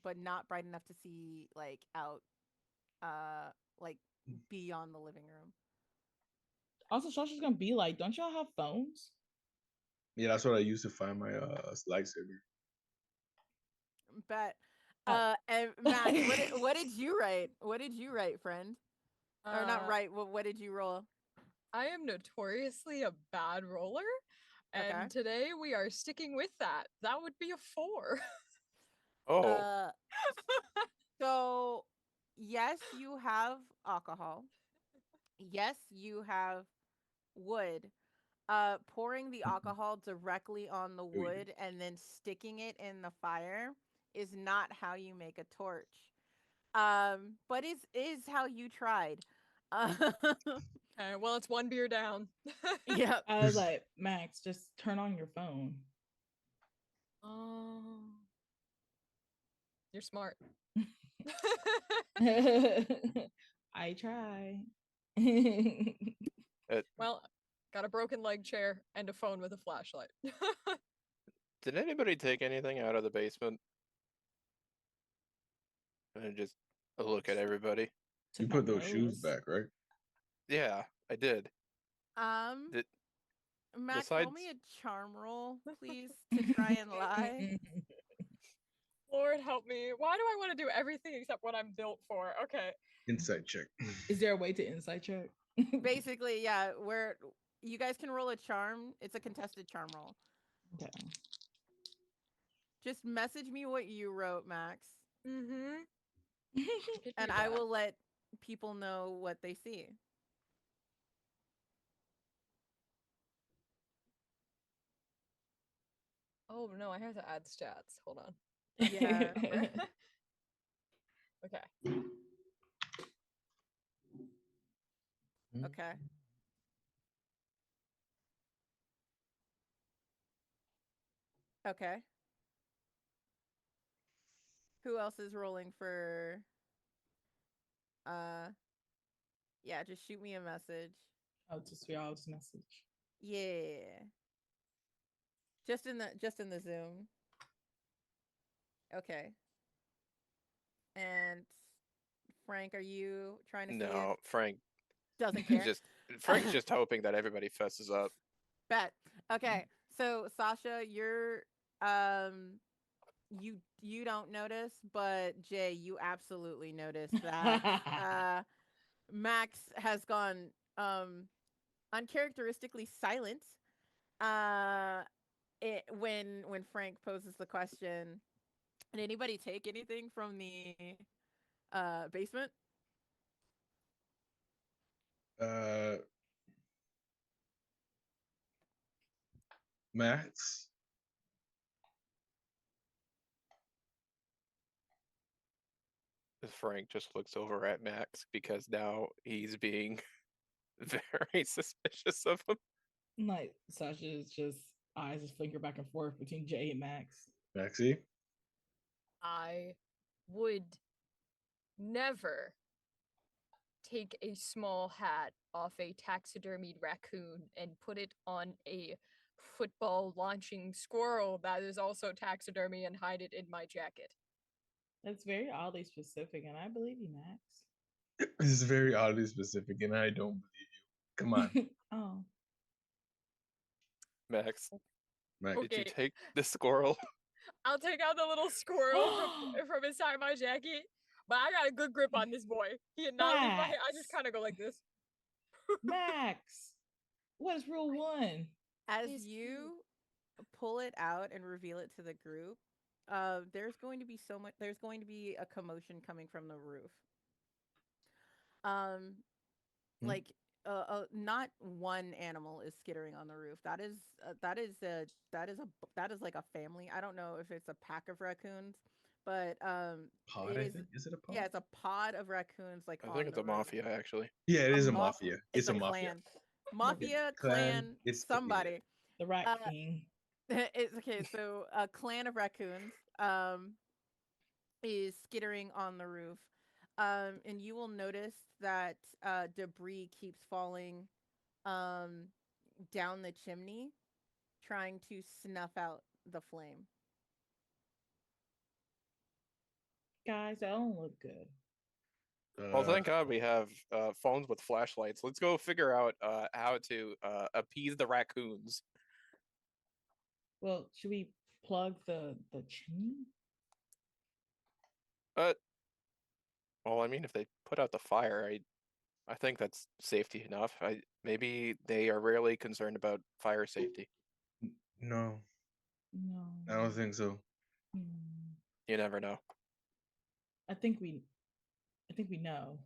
But not bright enough to see like out. Like beyond the living room. Also, Sasha's gonna be like, don't y'all have phones? Yeah, that's what I used to find my lightsaber. Bet. Oh. And Max, what did you write? What did you write, friend? Or not Uh, write? What did you roll? I am notoriously a bad roller, Okay. and today we are sticking with that. That would be a 4. Oh, Uh, so yes, you have alcohol. Yes, you have wood. pouring the alcohol directly on the Oh, yeah. wood and then sticking it in the fire is not how you make a torch. But is how you tried. Uh, Okay, well, it's one beer down. yep. I was like, Max, just turn on your phone. Oh, you're smart. I try. Well, got a broken leg chair and a phone with a flashlight. Did anybody take anything out of the basement? And just look at everybody. You Took my put those shoes clothes. back, right? Yeah, I did. Um, Did, Max, roll besides, me a charm roll, please, to try and lie. Lord help me. Why do I want to do everything except what I'm built for? Okay. Insight check. Is there a way to insight check? Basically, yeah, where you guys can roll a charm. It's a contested charm roll. Okay. Just message me what you wrote, Max, Mm-hmm. and I will let people know what they see. Oh no, I have to add stats. Hold on. Yeah. Okay. Okay. Okay. Who else is rolling for uh yeah, just shoot me a message. Oh, just y'all's message. Yeah. Just in the Zoom. Okay. And Frank, are you trying to see if no, Frank doesn't care? just Frank's just hoping that everybody fesses up. Bet. Okay. So Sasha, you're um you don't notice, but Jay, you absolutely notice that Max has gone uncharacteristically silent uh when Frank poses the question. Did anybody take anything from the basement? Uh, Max. Frank just looks over at Max because now he's being very suspicious of him. Like Sasha's just eyes just flicker back and forth between Jay and Max. Maxie. I would never take a small hat off a taxidermied raccoon and put it on a football launching squirrel that is also taxidermy and hide it in my jacket. That's very oddly specific, and I believe you, Max. This is very oddly specific, and I don't believe you. Come on, Oh. Max, Max. did you Okay, take the squirrel? I'll take out the little squirrel from inside my jacket, but I got a good grip on this boy. He did not leave my hand. I just Max. kind of go like this. Max. What is rule one? As He's you pull it out and reveal it to the group, there's going to be there's going to be a commotion coming from the roof. Um Hmm? like not one animal is skittering on the roof. That is like a family. I don't know if it's a pack of raccoons, but Pod, it I is, think. Is it a pod? yeah, it's a pod of raccoons like I on think it's the a roof. mafia, actually. Yeah, it A is a ma- mafia. it's It's a a mafia. clan. Mafia, Clan. clan, It's yeah. somebody. The Rat Uh King. it's okay, so a clan of raccoons is skittering on the roof. And you will notice that debris keeps falling um down the chimney, trying to snuff out the flame. Guys, that don't look good. Well, thank God we have phones with flashlights. Let's go figure out how to appease the raccoons. Well, should we plug the chimney? Well, I mean, if they put out the fire, I think that's safety enough. Maybe they are rarely concerned about fire safety. No, No. I don't think so. Hmm. You never know. I think we know.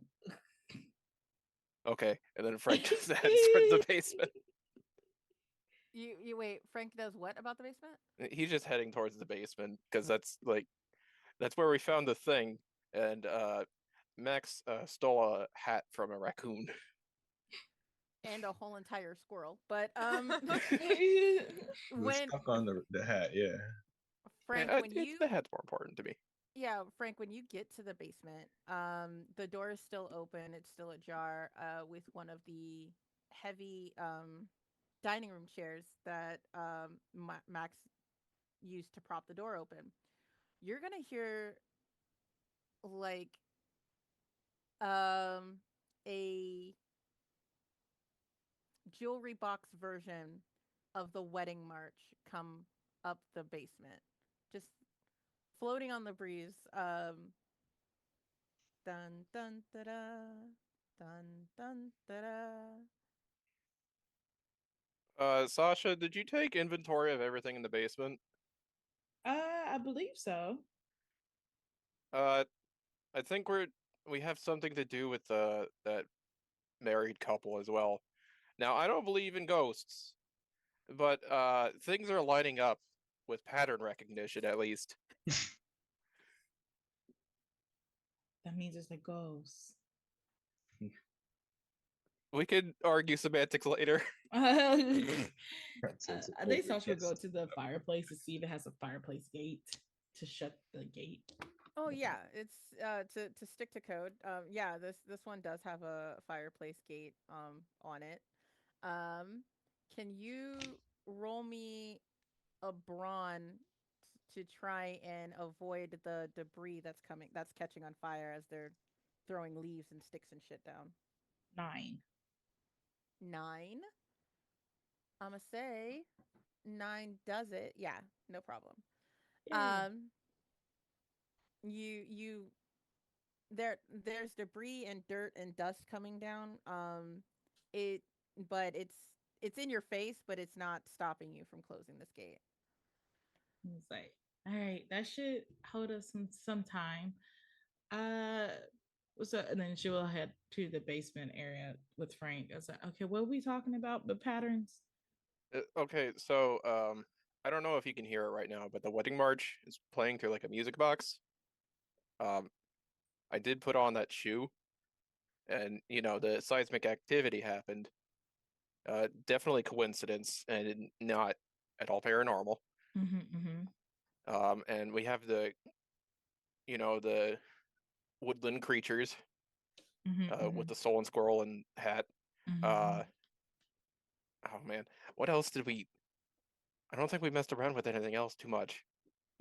Okay, and then Frank just heads towards the basement. You wait. Frank does what about the basement? He's just heading towards the basement because that's where we found the thing, and Max stole a hat from a raccoon. And a whole entire squirrel. But We're when stuck on the hat. Yeah. Frank, when It's you the hat's more important to me. yeah, Frank, when you get to the basement, the door is still open. It's still ajar, with one of the heavy dining room chairs that Max used to prop the door open. You're gonna hear like um a jewelry box version of the wedding march come up the basement, just floating on the breeze. Dun dun da da, dun dun da da. Sasha, did you take inventory of everything in the basement? I believe so. Uh, I think we have something to do with that married couple as well. Now, I don't believe in ghosts, but things are lining up with pattern recognition at least. That means it's a ghost. We could argue semantics later. I think Sasha would go to the fireplace to see if it has a fireplace gate to shut the gate. Oh The yeah, fire- it's to stick to code. Yeah, this one does have a fireplace gate on it. Um, can you roll me a brawn to try and avoid the debris that's catching on fire as they're throwing leaves and sticks and shit down? 9. 9. I'ma say 9 does it. Yeah, no problem. Yay. Um, you there's debris and dirt and dust coming down. It but it's in your face, but it's not stopping you from closing this gate. It's like, all right, that should hold us some time. Uh, so and then she will head to the basement area with Frank. I was like, okay, what are we talking about? The patterns. Okay, so I don't know if you can hear it right now, but the wedding march is playing through like a music box. Um, I did put on that shoe, and the seismic activity happened. Definitely coincidence, and not at all paranormal. Mm-hmm, mm-hmm, And we have the woodland creatures with mm-hmm, the soul and squirrel and hat. mm-hmm. Uh, oh man, what else did we? I don't think we messed around with anything else too much.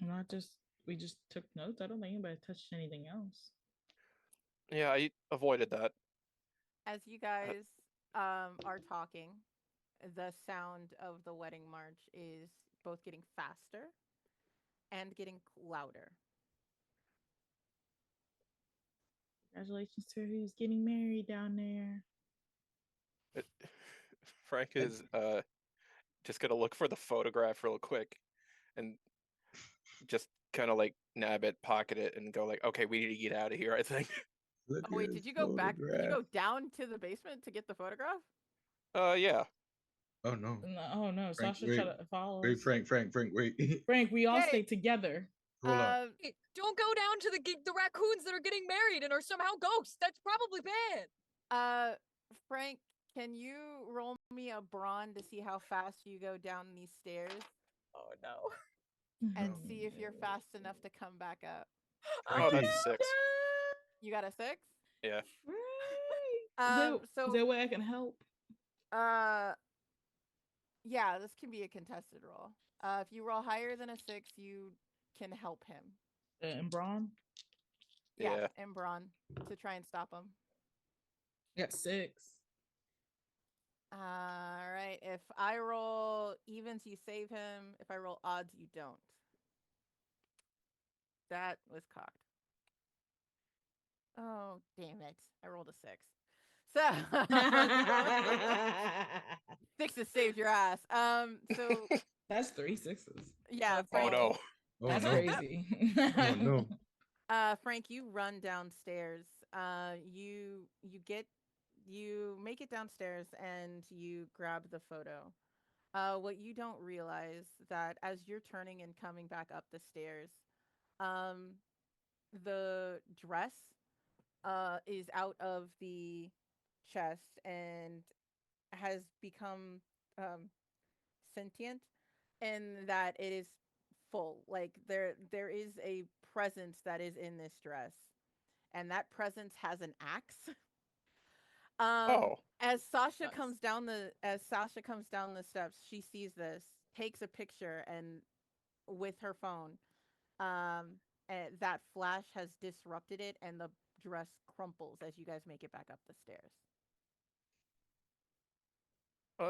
Not just we just took notes. I don't think anybody touched anything else. Yeah, I avoided that. As you Uh, guys are talking, the sound of the wedding march is both getting faster and getting louder. Congratulations to who's getting married down there. Frank is just gonna look for the photograph real quick and just kind of like nab it, pocket it, and go like, okay, we need to get out of here. I think. Look Oh at wait, his did you go back? Did you photograph. go down to the basement to get the photograph? Yeah. Oh no, No, oh no, Frank, Sasha wait, tried to follow wait, us. Frank, wait. Frank, we all Okay. stay together. Hold on. Hey, don't go down to the raccoons that are getting married and are somehow ghosts. That's probably bad. Uh, Frank, can you roll me a brawn to see how fast you go down these stairs Oh no. and see if you're fast enough to come back up? Oh, Oh that's Frankie, a 6. You got a 6? Yeah. Frank. Is So there a way I can help? uh yeah, this can be a contested roll. If you roll higher than a 6, you can help him. And Braun? Yeah, Yeah. and brawn to try and stop him. Got 6. All right. If I roll evens, you save him. If I roll odds, you don't. That was cocked. Oh, damn it. I rolled a 6. So sixes saved your ass. So That's 3 sixes. yeah, That's Oh Frank. all. no. oh That's no, crazy. oh no. Frank, you run downstairs. You make it downstairs and you grab the photo. What you don't realize that as you're turning and coming back up the stairs, um, the dress is out of the chest and has become um sentient, and that it is full. Like there is a presence that is in this dress, and that presence has an axe. Oh, Does. As Sasha comes down the steps, she sees this, takes a picture, and with her phone, um, that flash has disrupted it, and the dress crumples as you guys make it back up the stairs.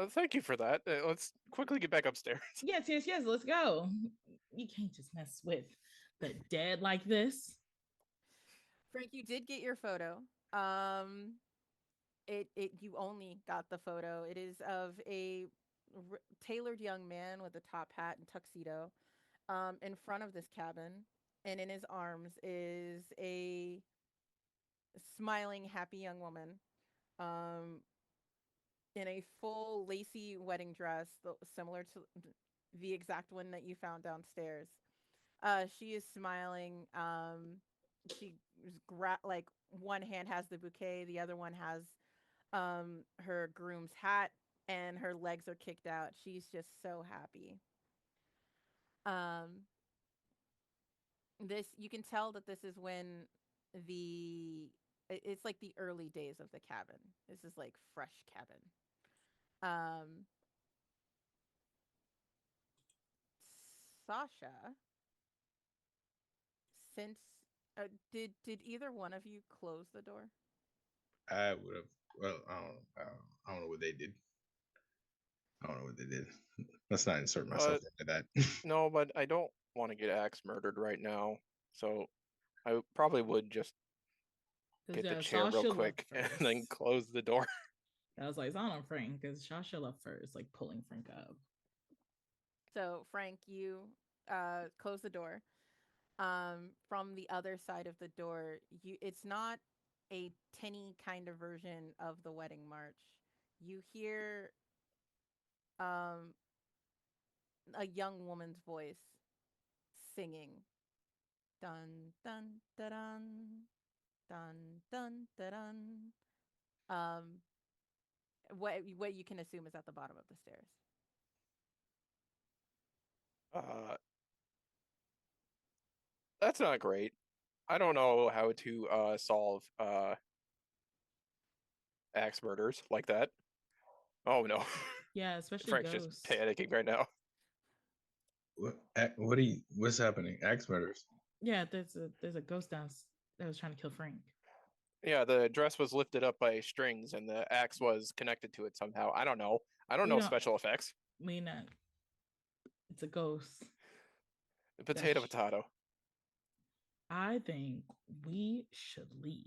thank you for that. Let's quickly get back upstairs. Yes, yes, yes. Let's go. You can't just mess with the dead like this. Frank, you did get your photo. Um, it you only got the photo. It is of a tailored young man with a top hat and tuxedo, in front of this cabin, and in his arms is a smiling, happy young woman, um, in a full lacy wedding dress, similar to the exact one that you found downstairs. She is smiling. She like one hand has the bouquet, the other one has her groom's hat, and her legs are kicked out. She's just so happy. Um, this you can tell that this is when it's like the early days of the cabin. This is like fresh cabin. Um, Sasha, since did either one of you close the door? I would have. Well, I don't know what they did. I don't know what they did. Let's not insert Uh, myself into that. no, but I don't want to get axe murdered right now, so I probably would just Because get the yeah, chair real Sasha left quick and then first. close the door. I was like, it's not on Frank because Sasha left first, like pulling Frank up. So Frank, you close the door. From the other side of the door, you it's not a tinny kind of version of the wedding march. You hear um a young woman's voice singing dun dun dun dun dun dun dun dun. Um, what you can assume is at the bottom of the stairs. Uh, that's not great. I don't know how to solve axe murders like that. Oh no, Yeah, especially Frank's just ghosts. panicking right now. What do you? What's happening? Axe murders. Yeah, there's a ghost down that was trying to kill Frank. Yeah, the dress was lifted up by strings and the axe was connected to it somehow. I don't know. I don't We know don't special effects. mean that it's a ghost. Potato, That's potato. I think we should leave.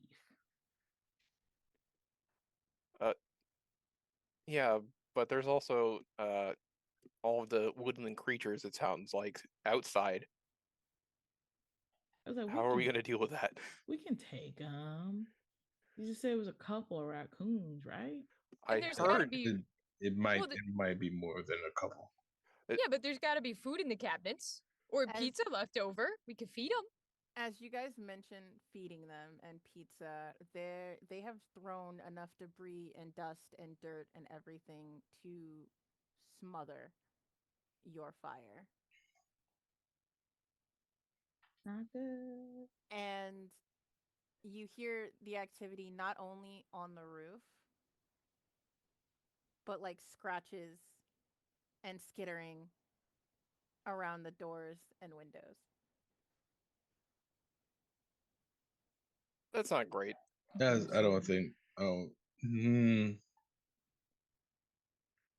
Uh, yeah, but there's also all of the woodland creatures. It sounds like outside. I was like, How are we gonna deal with that? we can take them. You just said it was a couple of raccoons, right? And I there's got to heard. be well, It might be more than a couple. It, yeah, but there's got to be food in the cabinets or As pizza left over. We could feed them. as you guys mentioned feeding them and pizza, they have thrown enough debris and dust and dirt and everything to smother your fire. Not good. And you hear the activity not only on the roof, but like scratches and skittering around the doors and windows. that's not great. I don't think. Oh, mm,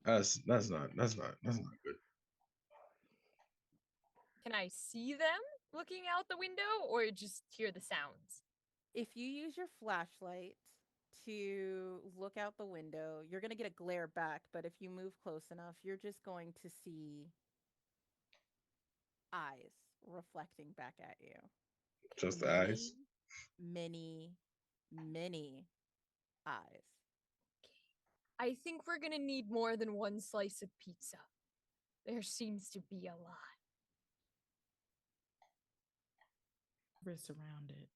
that's not good. Can I see them looking out the window or just hear the sounds? If you use your flashlight to look out the window, you're going to get a glare back, but if you move close enough, you're just going to see eyes reflecting back at you. Just the Many, eyes. many, many eyes. I think we're going to need more than one slice of pizza. There seems to be a lot. We're surrounded.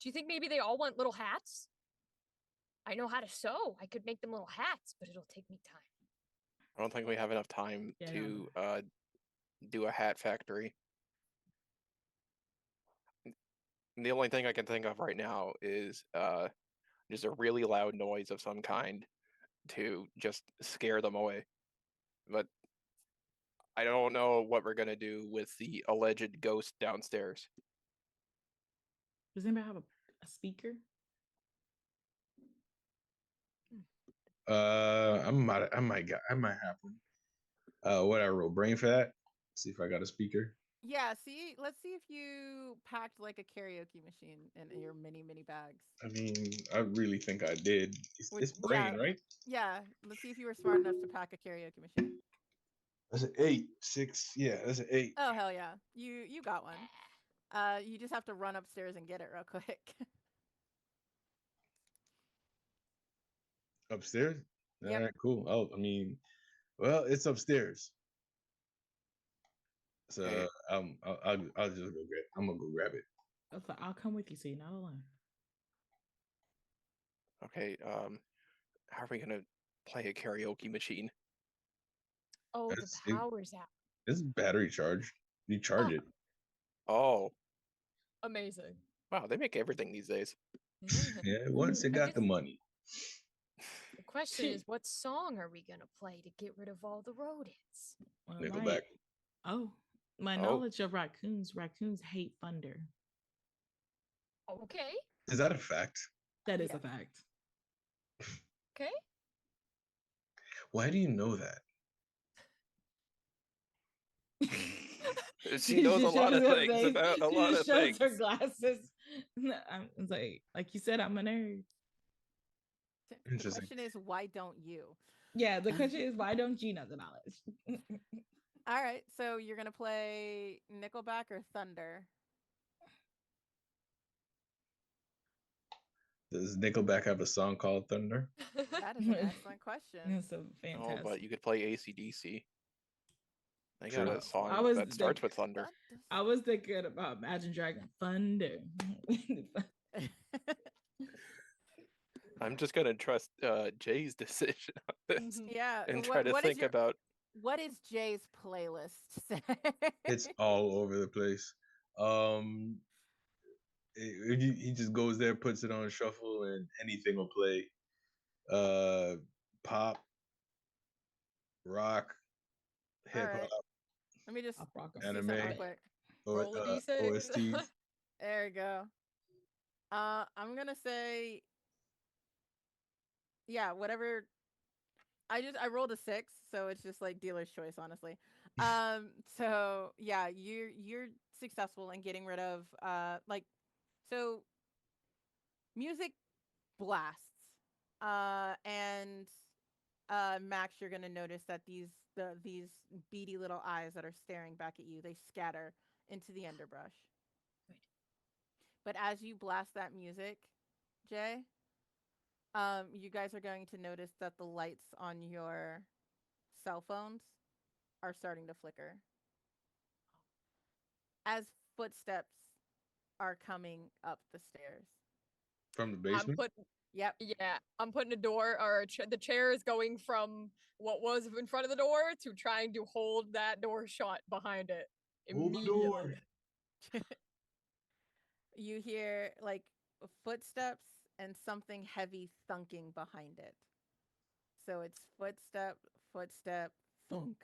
Do you think maybe they all want little hats? I know how to sew. I could make them little hats, but it'll take me time. I don't think we have enough time Yeah, to do a hat factory. The only thing I can think of right now is just a really loud noise of some kind to just scare them away. But I don't know what we're gonna do with the alleged ghost downstairs. Does anybody have a speaker? I might have one. What I wrote, brain fat. See if I got a speaker. Yeah, see, let's see if you packed like a karaoke machine in your mini bags. I mean, I really think I did. It's Yeah, brain, right? yeah. Let's see if you were smart enough to pack a karaoke machine. That's an 8, 6. Yeah, that's an 8. Oh hell yeah, you got one. You just have to run upstairs and get it real quick. Upstairs. All Yep. right, cool. Oh, I mean, well, it's upstairs. So Okay. I'll just go grab. I'm gonna go grab it. I was like, I'll come with you so you're not alone. Okay, how are we gonna play a karaoke machine? Oh, the It's power's out. it's battery charged. You charge it. Oh, Amazing. wow, they make everything these days. Yeah, once it I got guess- the money. The question is, what song are we gonna play to get rid of all the rodents? Well, Nickelback. My Oh. knowledge of raccoons hate thunder. Okay. Is that a fact? That is Yeah. a fact. Okay. Why do you know that? She knows a lot of shows her things face. about a She lot just of shows her things. glasses. I'm like you said, I'm a nerd. The Interesting. question is, why don't you? Yeah, the question is, why don't you know the knowledge? All right, so you're gonna play Nickelback or Thunder? Does Nickelback have a song called Thunder? That is an excellent question. That's a Oh, fantastic. but you could play AC/DC. They True. got a song I was that starts with thunder. I was thinking about Imagine Dragon Thunder. I'm just gonna trust Jay's decision on this Yeah. and try to What is think your about. what is Jay's playlist say? It's all over the place. He just goes there, puts it on shuffle, and anything will play. Pop, rock, All hip hop, right. Let me just I'll rock 'em. see something real anime, quick. or Roll a D6. OSTs. There we go. I'm gonna say, yeah, whatever. I rolled a 6, so it's just like dealer's choice, honestly. So yeah, you're successful in getting rid of so music blasts. And Max, you're gonna notice that these beady little eyes that are staring back at you, they scatter into the underbrush. Good. But as you blast that music, Jay, you guys are going to notice that the lights on your cell phones are starting to flicker as footsteps are coming up the stairs. From the I'm basement. putting Yep. Yeah, I'm putting a door or the chair is going from what was in front of the door to trying to hold that door shut behind it Hold the immediately. door. You hear like footsteps and something heavy thunking behind it. So it's footstep, footstep, thunk.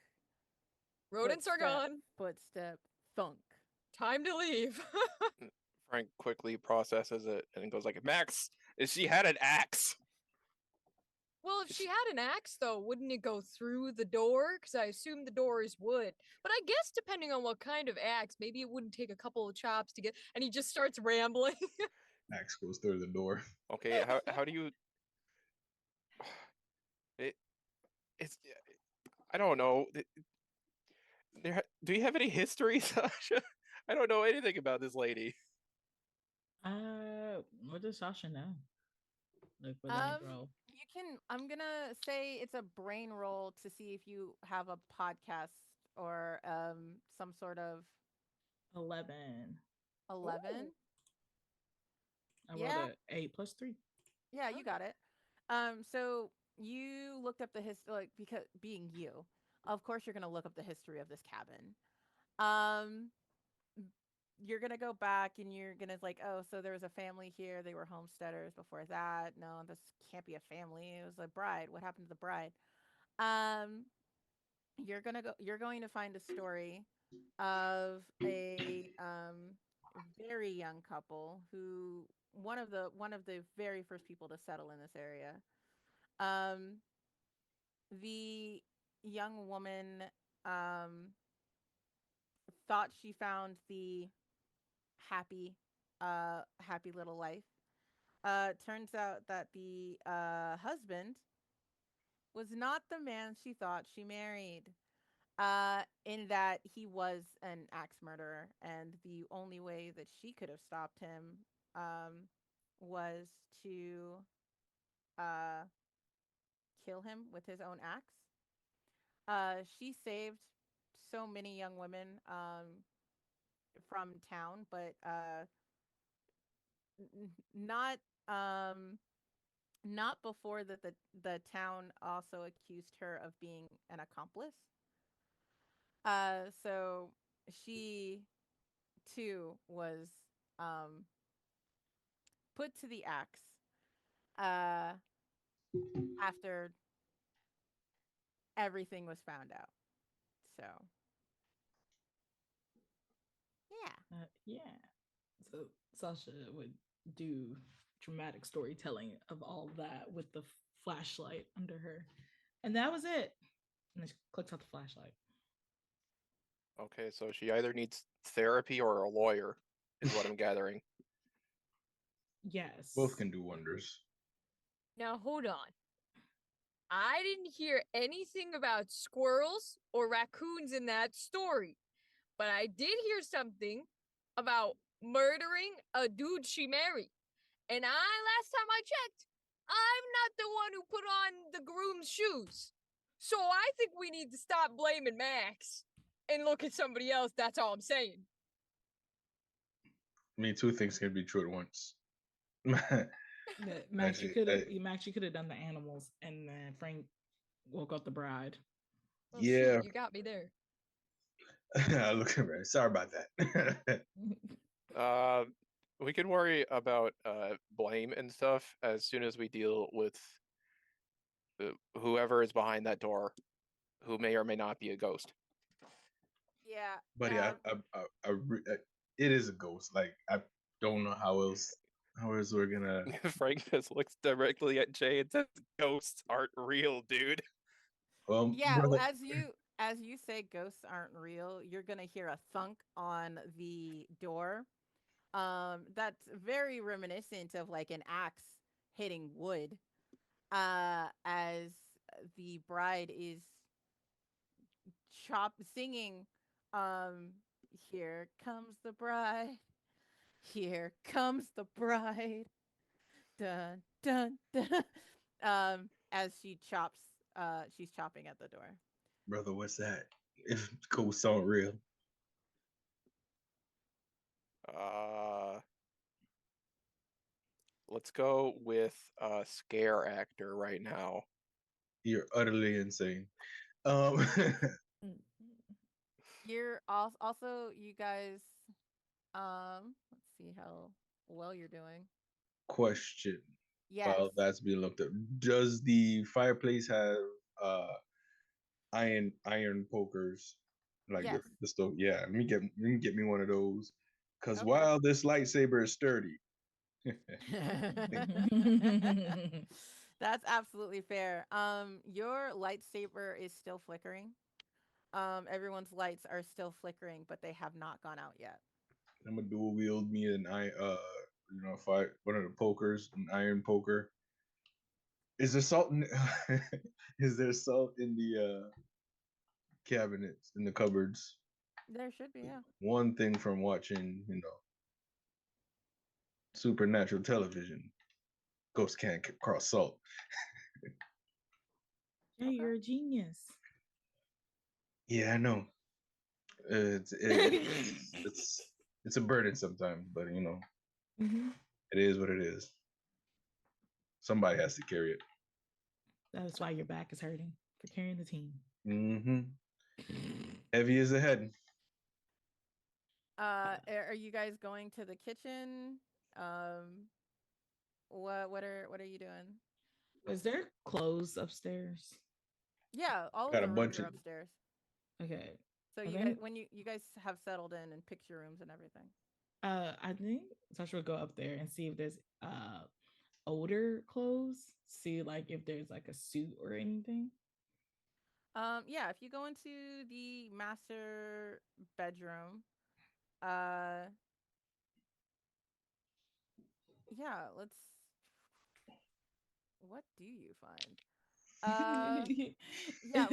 Rodents are footstep, gone. Footstep, thunk. Time to leave. Frank quickly processes it and goes like, "Max, she had an axe." Well, if she had an axe, though, wouldn't it go through the door? Because I assume the door is wood. But I guess depending on what kind of axe, maybe it wouldn't take a couple of chops to get. And he just starts rambling. Axe goes through the door. Okay, how do you? It's I don't know. Do you have any history, Sasha? I don't know anything about this lady. What does Sasha know? Like with any role? You I'm gonna say it's a brain roll to see if you have a podcast or some sort of 11. 11. Ooh. I rolled Yeah, a 8 plus 3. yeah, you Okay. got it. So you looked up the history, like because being you, of course you're gonna look up the history of this cabin. Um, you're gonna go back and you're gonna like, oh, so there was a family here. They were homesteaders before that. No, this can't be a family. It was a bride. What happened to the bride? Um, you're going to find a story of a very young couple who one of the very first people to settle in this area. Um, the young woman um thought she found the happy happy little life. Turns out that the husband was not the man she thought she married. In that he was an axe murderer, and the only way that she could have stopped him um, was to uh, kill him with his own axe. She saved so many young women from town, but not um, not before that the town also accused her of being an accomplice. So she too was um, put to the axe uh, after everything was found out. So yeah, Yeah. So Sasha would do dramatic storytelling of all that with the flashlight under her. And that was it. And then she clicks out the flashlight. Okay, so she either needs therapy or a lawyer, is what I'm gathering. Both Yes. can do wonders. Now hold on. I didn't hear anything about squirrels or raccoons in that story, but I did hear something about murdering a dude she married. And last time I checked, I'm not the one who put on the groom's shoes. So I think we need to stop blaming Max and look at somebody else. That's all I'm saying. I mean, two things can be true at once. Max, you Actually, could have Max, you could have done the animals, and then Frank woke up the bride. Well, shoot, yeah. you got me there. I look at it. Sorry about that. Uh, we can worry about blame and stuff as soon as we deal with whoever is behind that door, who may or may not be a ghost. yeah. Buddy, it is a ghost. Like I don't know how else we're gonna. Frank just looks directly at Jay and says, "Ghosts aren't real, dude." Yeah, Brother, as you say ghosts aren't real, you're going to hear a thunk on the door. That's very reminiscent of like an axe hitting wood. As the bride is singing here comes the bride. Here comes the bride. Dun dun dun. As she's chopping at the door. brother, what's that? If ghosts aren't real, Uh, let's go with a scare actor right now. you're utterly insane. Um, You're also you guys let's see how well you're doing. question. Yes. While that's being looked up, does the fireplace have uh iron pokers like Yes. the stove? Yeah, let me get me one of those. Cause Okay. while this lightsaber is sturdy, That's absolutely fair. Your lightsaber is still flickering. Everyone's lights are still flickering, but they have not gone out yet. I'm gonna dual wield me an fire one of the pokers, an iron poker. Is there salt in is there salt in the cabinets in the cupboards? There should be, yeah. One thing from watching, supernatural television, ghosts can't cross salt. Hey, Okay. you're a genius. Yeah, I know. It's it, it's it's a burden sometimes, but Hmm. it is what it is. Somebody has to carry it. That's why your back is hurting for carrying the team. Hmm. Heavy as the head. Are you guys going to the kitchen? Um, what are you doing? Is there clothes upstairs? Yeah, all of Got a the rooms bunch are of. upstairs. Okay. So I you guys, think when you guys have settled in and picked your rooms and everything. I think Sasha would go up there and see if there's older clothes. See like if there's like a suit or anything. Yeah, if you go into the master bedroom, uh, yeah, let's. What do you find? Uh, yeah,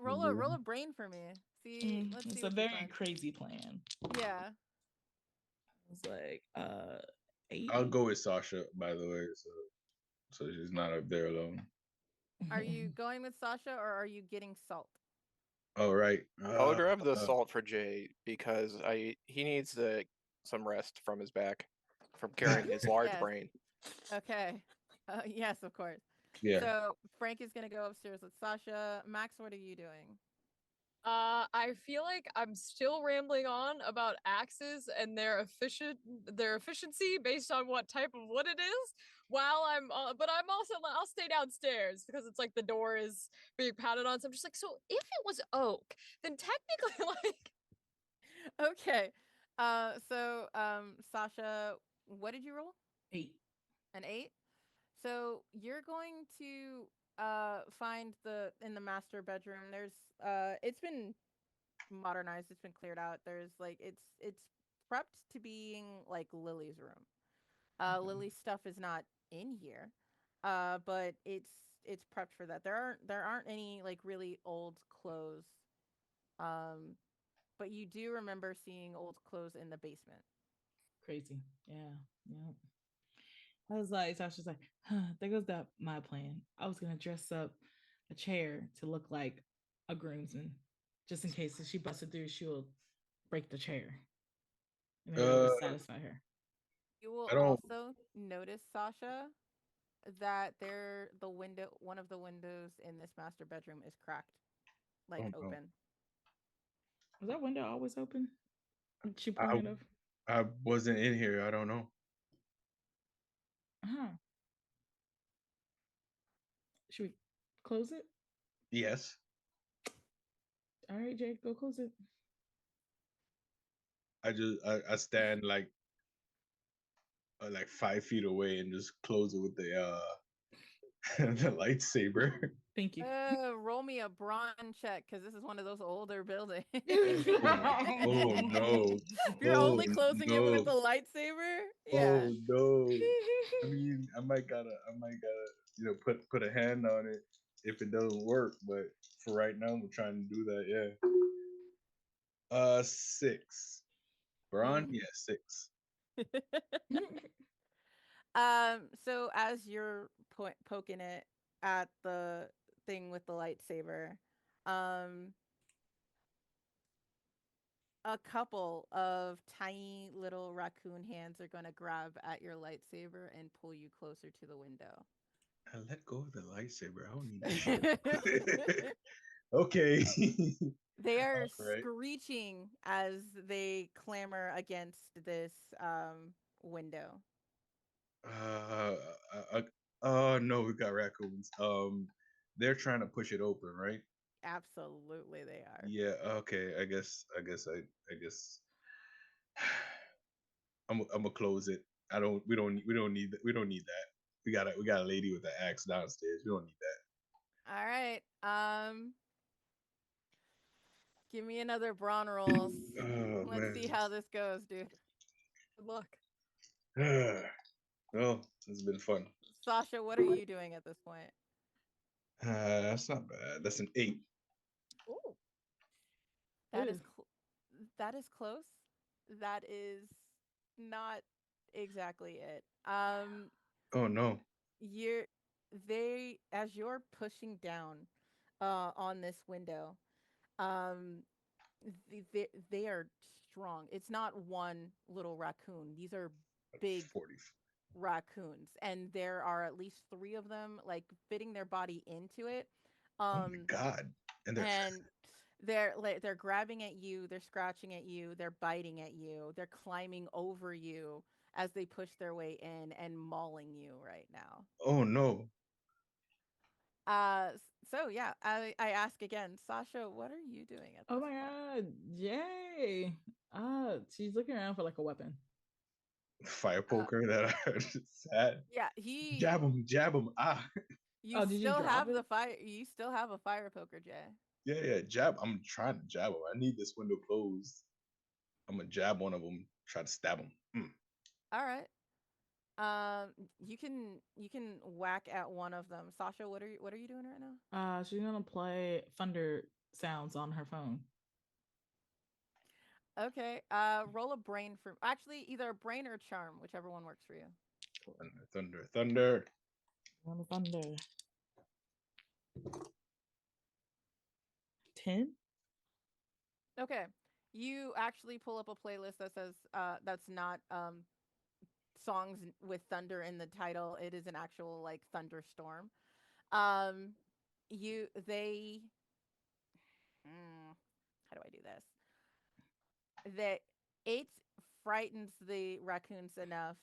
roll a brain for me. Let's see It's a what you very find. crazy plan. Yeah. It's like 8. I'll go with Sasha, by the way, so she's not up there alone. Are you going with Sasha or are you getting salt? All right. I'll grab the salt for Jay because he needs some rest from his back from carrying his large Yes. brain. Okay. Yes, of course. Yeah. So Frank is gonna go upstairs with Sasha. Max, what are you doing? I feel like I'm still rambling on about axes and their efficiency based on what type of wood it is. While but I'm also I'll stay downstairs because it's like the door is being pounded on. So I'm just like, so if it was oak, then technically, like, Okay. Sasha, what did you roll? 8. An 8. So you're going to find the in the master bedroom. There's it's been modernized. It's been cleared out. There's like it's prepped to being like Lily's room. Okay. Lily's stuff is not in here, but it's prepped for that. There aren't any like really old clothes, um, but you do remember seeing old clothes in the basement. Crazy. Yeah. Yeah. I was like, Sasha's like, there goes that my plan. I was gonna dress up a chair to look like a groomsman, just in case if she busted through, she'll break the chair, and maybe that Uh, would satisfy her. You will I don't. also notice, Sasha, that one of the windows in this master bedroom is cracked, like Oh no. open. Was that window always open? Did she I point it off? I wasn't in here. I don't know. Huh. Should we close it? Yes. All right, Jake, go close it. I stand like 5 feet away and just close it with the the lightsaber. Thank you. Roll me a brawn check because this is one of those older buildings. Oh, oh no. If you're Oh only closing it with no. the lightsaber, yeah. Oh no. I mean, I might gotta put a hand on it if it doesn't work, but for right now we're trying to do that, yeah. 6. Braun? Yeah, 6. So as you're poking it at the thing with the lightsaber, um, a couple of tiny little raccoon hands are going to grab at your lightsaber and pull you closer to the window. I let go of the lightsaber. I don't need this shit. Okay. They are All right. screeching as they clamor against this window. Uh, uh, uh, oh no, we got raccoons. They're trying to push it open, right? Absolutely, they are. Yeah. Okay. I guess. I'm gonna close it. I don't. We don't need that. We got a lady with an axe downstairs. We don't need All right. Give me another brawn rolls. that. Oh Let's man. see how this goes, dude. good luck. Well, it's been fun. Sasha, what are you doing at this point? That's not bad. That's an 8. Ooh, that is Ooh. that is close. That is not exactly it. Oh no. You're they as you're pushing down, on this window. Um, they are strong. It's not one little raccoon. These are big 40. raccoons, and there are at least three of them, like fitting their body into it. Oh my Um, god. And they're and they're grabbing at you, they're scratching at you, they're biting at you, they're climbing over you as they push their way in and mauling you right now. oh no. So yeah, I ask again, Sasha, what are you doing at Oh this my point? god, yay! She's looking around for like a weapon. Fire Uh, poker that I just had. yeah, he Jab him, jab him. Ah. you Oh, did you still drop have it? the fire. You still have a fire poker, Jay. Yeah, yeah, jab. I'm trying to jab him. I need this window closed. I'm gonna jab one of them, try to stab him. All right. You can whack at one of them. Sasha, what are you doing right now? She's gonna play thunder sounds on her phone. Okay. Roll a brain for actually either a brain or charm, whichever one works for you. Thunder, thunder, thunder. On the thunder. 10. Okay. You actually pull up a playlist that says that's not songs with thunder in the title. It is an actual like thunderstorm. Um you they how do I do this? That it frightens the raccoons enough.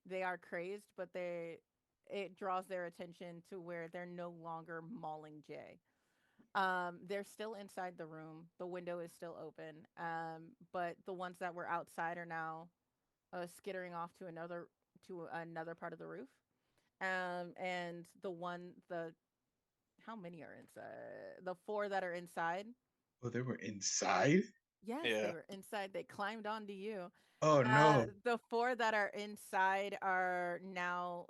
They are crazed, but they it draws their attention to where they're no longer mauling Jay. They're still inside the room. The window is still open. But the ones that were outside are now skittering off to another part of the roof. And the how many are inside? The four that are inside. Oh, they were inside? Yes, they Yeah. were inside. They climbed onto you. Oh no. The four that are inside are now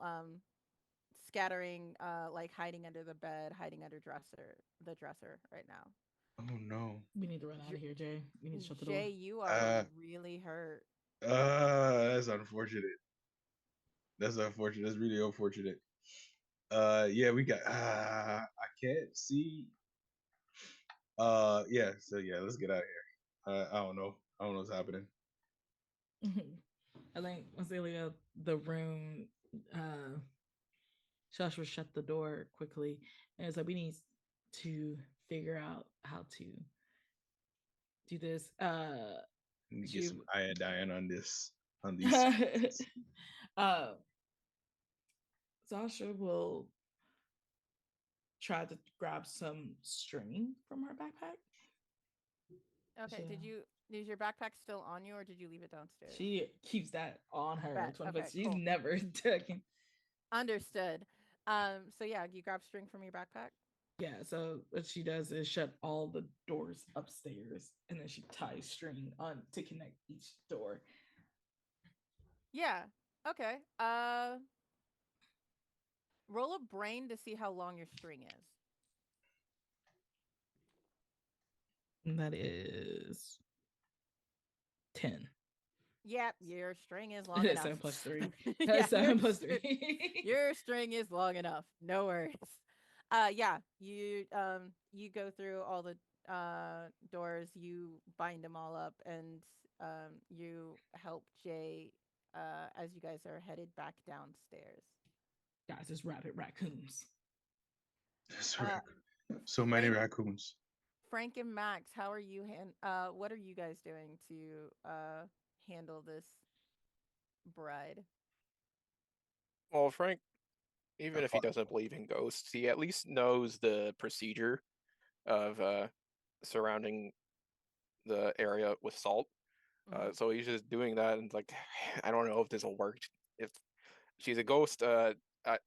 scattering, like hiding under the bed, hiding under the dresser right now. Oh no. We need to run out J- of here, Jay. We need to shut the door. Jay, you are Uh really hurt. that's unfortunate. That's unfortunate. That's really unfortunate. Yeah, we got I can't see. Yeah, so yeah, let's get out of here. I don't know. I don't know what's happening. I think once they leave out the room, uh, Joshua shut the door quickly, and it's like we need to figure out how to do this. Need to get She, some iodine on this on these. uh, Sasha will try to grab some string from her backpack. Okay, is your backpack still on you or did you leave it downstairs? She keeps that on her Bet. 24. Okay, She's cool. never taken. Understood. So yeah, you grab string from your backpack. Yeah, so what she does is shut all the doors upstairs and then she ties string on to connect each door. Yeah. Okay. Roll a brain to see how long your string is. And that is 10. Yep, your string is long It is enough. 7 plus 3. Yeah, 7 plus 3. your string is long enough. No worries. Yeah, you go through all the doors, you bind them all up, and you help Jay as you guys are headed back downstairs. Guys, it's rabbit raccoons. Uh, So many Frank, raccoons. Frank and Max, how are you? What are you guys doing to handle this bride? Well, Frank, I even if he fought- doesn't believe in ghosts, he at least knows the procedure of surrounding the area with salt. Mhm. So he's just doing that, and like, I don't know if this will work. If she's a ghost, I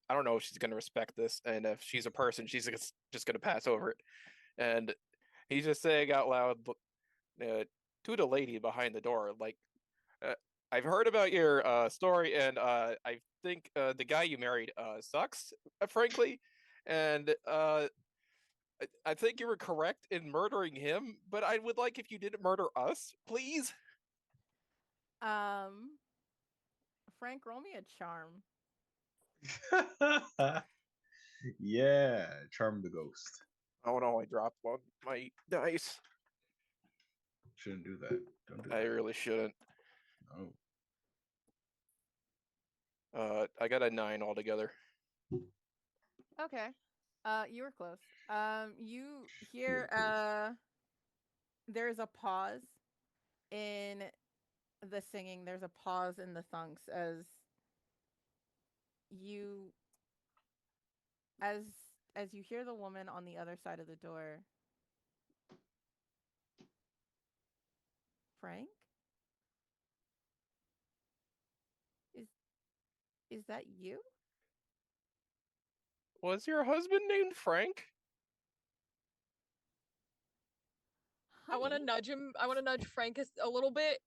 don't know if she's gonna respect this, and if she's a person, she's just gonna pass over it. And he's just saying out loud to the lady behind the door, like, uh, I've heard about your story, and I think the guy you married sucks, frankly, and I think you were correct in murdering him, but I would like if you didn't murder us, please. Um, Frank, roll me a charm. yeah, charm the ghost. Oh no, I dropped one. My dice. Shouldn't do that. Don't do I that. really shouldn't. No. I got a 9 altogether. Okay. You were close. You hear there's a pause in the singing. There's a pause in the thunks you as as you hear the woman on the other side of the door. Frank? Is is that you? Was your husband named Frank? I want to Honey? nudge him. I want to nudge Frankus a little bit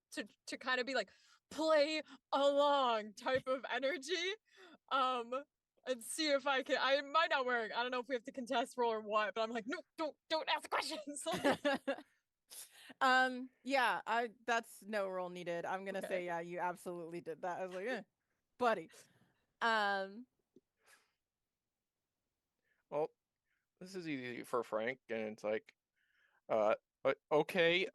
to kind of be like play along type of energy, um, and see if I can. I might not work. I don't know if we have to contest roll or what, but I'm like, no, don't ask questions. Yeah, I that's no roll needed. I'm gonna Okay. say yeah, you absolutely did that. I was like, buddy. Um, Well, this is easy for Frank, and it's like, uh, okay,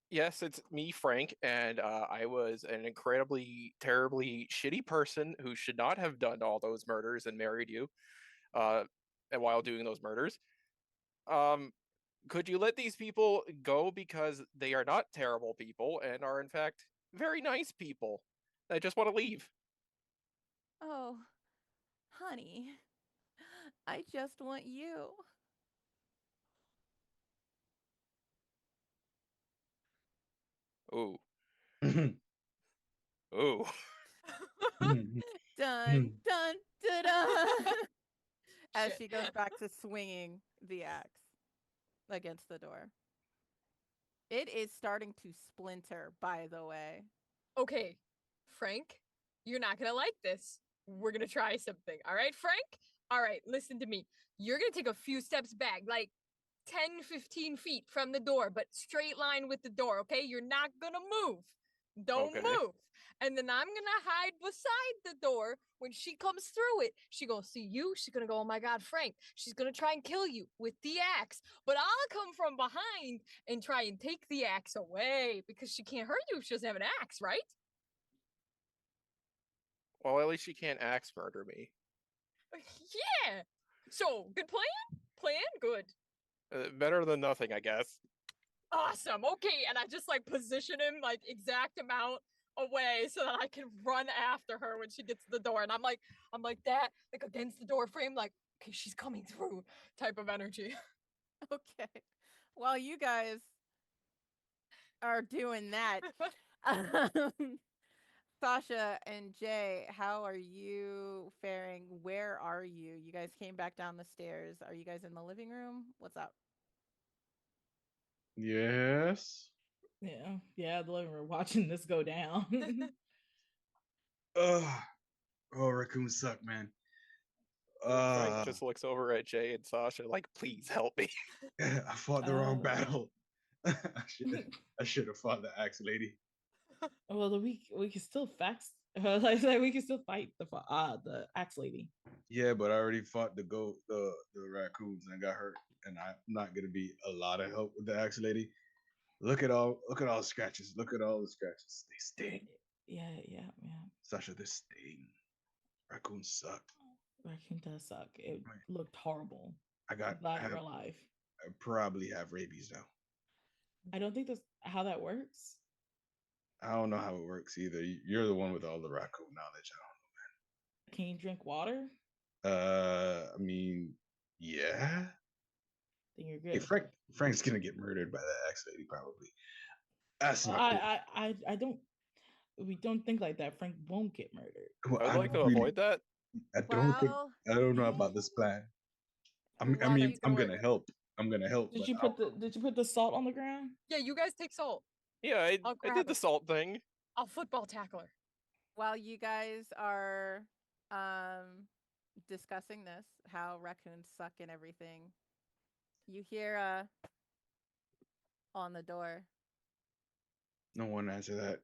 yes, it's me, Frank, and I was an incredibly, terribly shitty person who should not have done all those murders and married you, uh, and while doing those murders. Um, could you let these people go because they are not terrible people and are in fact very nice people? I just want to leave. oh, honey, I just want you. Ooh, ooh. Dun dun dun dun. As Shit. she goes back to swinging the axe against the door. It is starting to splinter, by the way. Okay, Frank, you're not gonna like this. We're gonna try something. All right, Frank? All right, listen to me. You're gonna take a few steps back, like 10, 15 feet from the door, but straight line with the door, okay? You're not gonna move. Don't Okay. move. And then I'm gonna hide beside the door. When she comes through it, she gonna see you. She's gonna go, oh my God, Frank. She's gonna try and kill you with the axe. But I'll come from behind and try and take the axe away because she can't hurt you if she doesn't have an axe, right? Well, at least she can't axe murder me. Yeah. So, good plan? Plan? Good. Better than nothing, I guess. Awesome. Okay, and I just like position him like exact amount away so that I can run after her when she gets to the door. And I'm like that, like against the door frame, like, okay, she's coming through type of energy. Okay. While you guys are doing that, um, Sasha and Jay, how are you faring? Where are you? You guys came back down the stairs. Are you guys in the living room? What's up? Yes. Yeah, the living room watching this go down. Ugh. Oh, raccoons suck, man. Frank just looks over at Jay and Sasha like, please help me. I fought the wrong battle. I should have fought the axe lady. Well, we can still fax. Like we can still fight the axe lady. Yeah, but I already fought the raccoons and got hurt, and I'm not gonna be a lot of help with the axe lady. Look at all the scratches. Look at all the scratches. They sting. Yeah. Sasha, they sting. Raccoons suck. Raccoon does suck. It Right. looked horrible. I Not in have real life. I probably have rabies now. I don't think that's how that works. I don't know how it works either. You're the one with all the raccoon knowledge. Can you drink water? I mean, yeah. Then you're Hey, good. Frank's gonna get murdered by that axe lady probably. That's Well, not cool. I don't. We don't think like that. Frank won't get murdered. Well, I'd like to avoid that. I don't think. Well, I don't know about this plan. I while mean, you I'm Gonna work. gonna help. I'm gonna help, but Did you put the salt on the ground? Yeah, you guys take salt. Yeah, I'll I grab did the her. salt thing. I'll football tackle her. while you guys are um discussing this, how raccoons suck and everything, you hear on the door. no one answer that.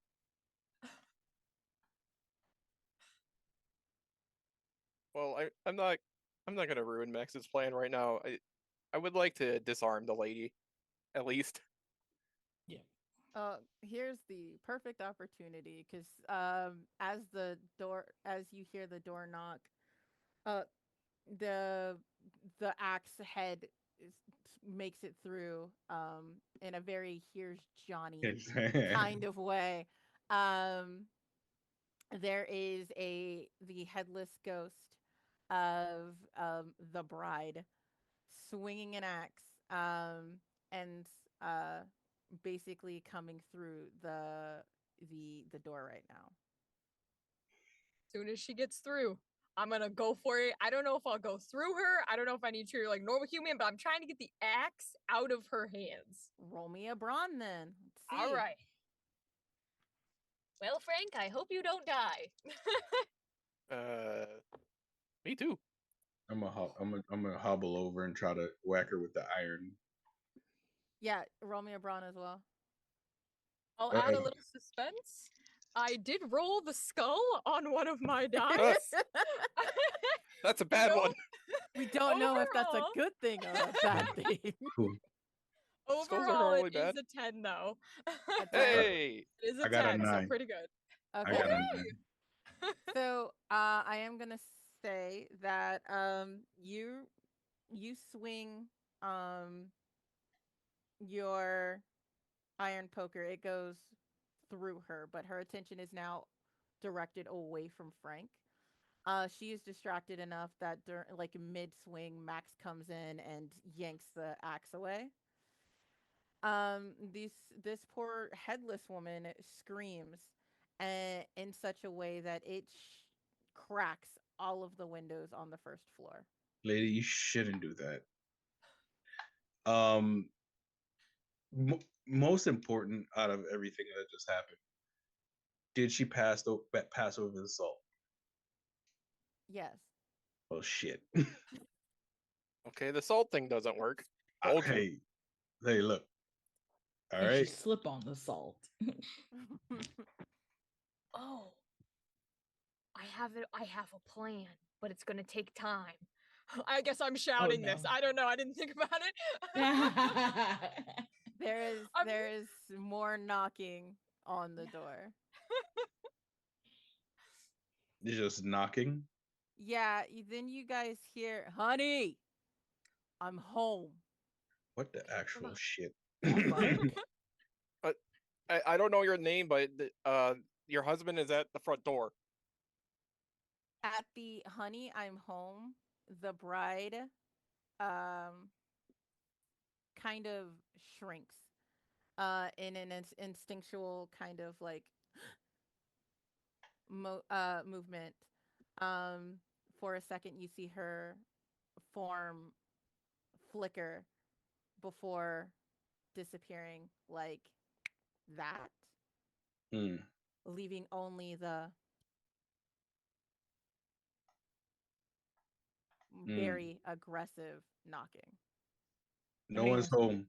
Well, I'm not gonna ruin Max's plan right now. I would like to disarm the lady, at least. Yeah. Here's the perfect opportunity because as you hear the door knock, uh, the axe head is, makes it through in a very here's Johnny kind of way. Um, there is the headless ghost of the bride swinging an axe and uh basically coming through the door right now. Soon as she gets through, I'm gonna go for it. I don't know if I'll go through her. I don't know if I need to like normal human, but I'm trying to get the axe out of her hands. Roll me a brawn then. Let's see. All right. Well, Frank, I hope you don't die. Me too. I'm gonna hobble over and try to whack her with the iron. Yeah, roll me a brawn as well. I'll Uh, add a little suspense. I did roll the skull on one of my dice. That's a bad one. We don't know if that's a Overall- good thing or a bad thing. cool. Skulls are Overall, normally it is bad. a 10 though. A 10? Hey, It is a I got a 10, so 9. pretty good. I Okay. got a 9. So I am gonna say that you swing your iron poker. It goes through her, but her attention is now directed away from Frank. She is distracted enough that like mid swing, Max comes in and yanks the axe away. This poor headless woman screams, in such a way that it cracks all of the windows on the first floor. Lady, you shouldn't do that. Um, most important out of everything that just happened, did she pass over the salt? Yes. Oh shit. okay, the salt thing doesn't work. Told you. Hey, look. All And she right. slip on the salt. Oh, I have a plan, but it's gonna take time. I guess I'm shouting this. no. I don't know. I didn't think about it. There is more knocking on the door. You're just knocking. Yeah, then you guys hear, "Honey, I'm home." What the actual shit? Frank? But I don't know your name, but your husband is at the front door. At the "Honey, I'm home," the bride um kind of shrinks in an instinctual kind of like movement. Um for a second you see her form flicker before disappearing like that, Hmm. leaving only the very aggressive knocking. No one's home.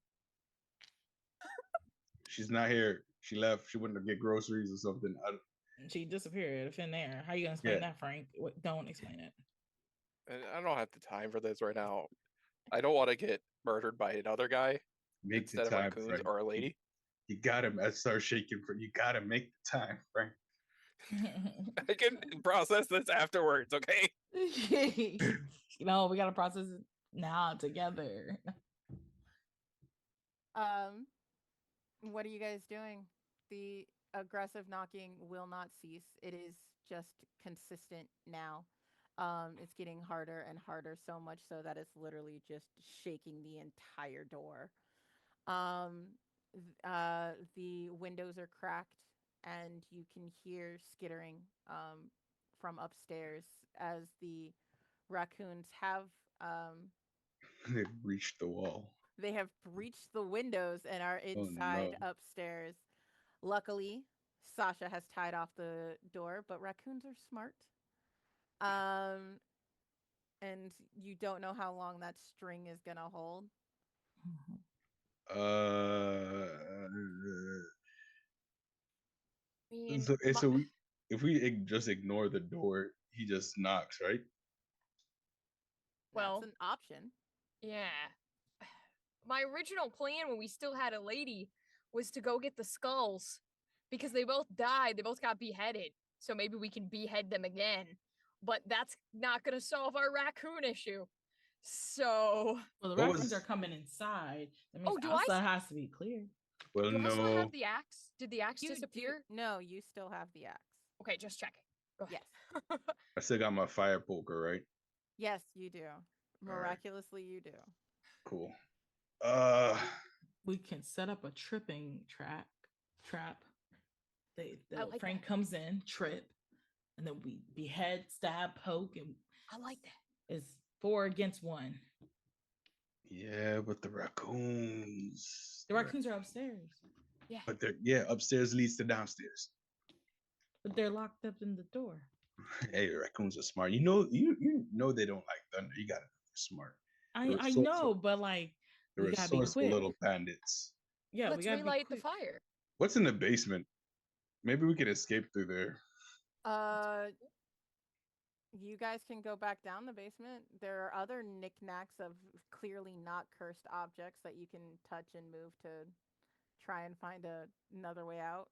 She's not here. She left. She went to get groceries or something. She disappeared in thin air. How you gonna explain Yeah. that, Frank? Don't explain it. And I don't have the time for this right now. I don't want to get murdered by another guy Make the instead of time, raccoons Frank. or a lady. You gotta. I start shaking for. You gotta make the time, Frank. I can process this afterwards, okay? No, we gotta process it now together. What are you guys doing? The aggressive knocking will not cease. It is just consistent now. It's getting harder and harder, so much so that it's literally just shaking the entire door. Um, the windows are cracked, and you can hear skittering from upstairs as the raccoons have They reached the wall. they have breached the windows and are Oh inside no. upstairs. Luckily, Sasha has tied off the door, but raccoons are smart. Um, and you don't know how long that string is gonna hold. Uh. I mean, So if we just ignore the door, he just knocks, right? That's Well, an option. yeah. my original plan when we still had a lady was to go get the skulls because they both died. They both got beheaded. So maybe we can behead them again. But that's not going to solve our raccoon issue. So, Well, the What raccoons are was? coming inside. That means oh, the outside has to be clear. Well, do I still have no. the axe? Did the axe You do. disappear? No, you still have the axe. Okay, just checking. Go ahead. Yes. I still got my fire poker, right? Yes, you do. right. Miraculously, you do. Cool. Uh, We can set up a tripping trap. I like Frank that. comes in, trip, and then we behead, stab, poke, and I like that. it's 4 against 1. yeah, but the raccoons. The raccoons are upstairs, Yeah. But they're upstairs leads to downstairs. but they're locked up in the door. Hey, raccoons are smart. You know they don't like thunder. You gotta know they're smart. They're I resourceful. know, but like They're we gotta be resourceful quick. little bandits. Yeah, we Let's gotta be relight the quick. fire. What's in the basement? Maybe we could escape through there. You guys can go back down the basement. There are other knickknacks of clearly not cursed objects that you can touch and move to try and find another way out.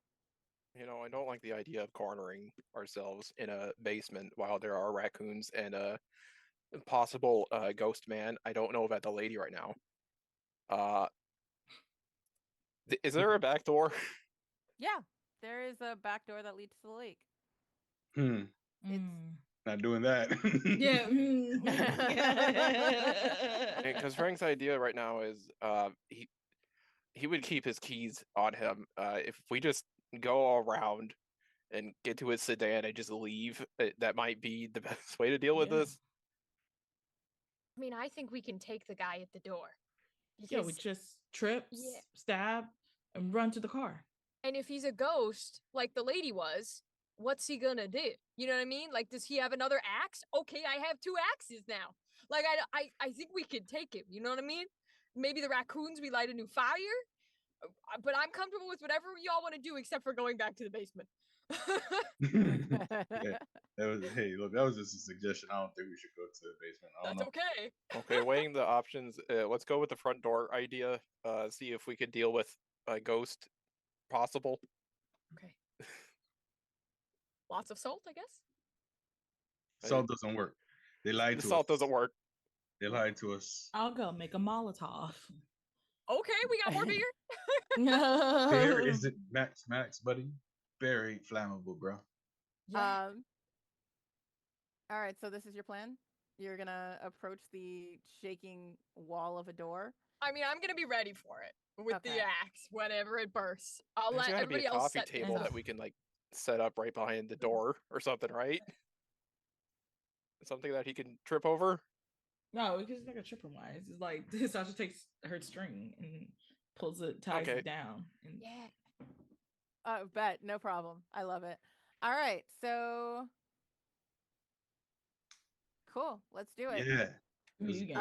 I don't like the idea of cornering ourselves in a basement while there are raccoons and a possible ghost man. I don't know about the lady right now. Is there a back door? Yeah, there is a back door that leads to the lake. Hmm. It's Not doing that. Yeah. Because Frank's idea right now is he would keep his keys on him. If we just go all around and get to his sedan and just leave, that might be the best way to deal with Yeah. this. I mean, I think we can take the guy at the door. Yeah, we Because, just trip, Yeah. stab, and run to the car. and if he's a ghost, like the lady was, what's he gonna do? You know what I mean? Like, does he have another axe? Okay, I have 2 axes now. Like, I think we could take him. You know what I mean? Maybe the raccoons, we light a new fire. But I'm comfortable with whatever y'all want to do, except for going back to the basement. Yeah, hey, look, that was just a suggestion. I don't think we should go to the basement. I don't That's know. okay. Okay, weighing the options, let's go with the front door idea. See if we could deal with a ghost possible. Okay. Lots of salt, I guess. Salt doesn't work. They lied The to salt us. doesn't work. They lied to us. I'll go make a Molotov. Okay, we got more beer. Bear isn't Max, buddy. Bear ain't flammable, bro. Yeah. All right, so this is your plan? You're gonna approach the shaking wall of a door. I mean, I'm gonna be ready for it with the Okay. axe whenever it bursts. I'll There's let got to be everybody a else coffee set table stuff. that we can like set up right behind the door or something, right? Something that he can trip over. No, because it's like a triple wise. It's like Sasha takes her string and pulls it, ties Okay. it down. And Yeah. Bet, no problem. I love it. All right, so cool. Let's do it. Yeah. Who you get?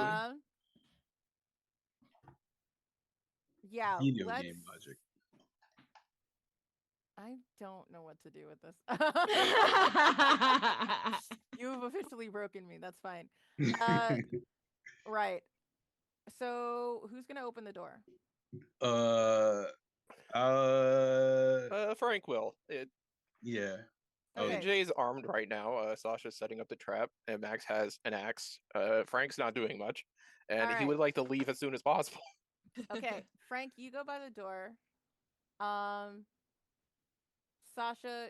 Yeah, Video let's. game logic. I don't know what to do with this. You've officially broken me. That's fine. Right. So who's gonna open the door? Frank will. Yeah. Okay. Jay's armed right now. Sasha's setting up the trap, and Max has an axe. Frank's not doing much, and he would Alright. like to leave as soon as possible. Okay, Frank, you go by the door. Sasha,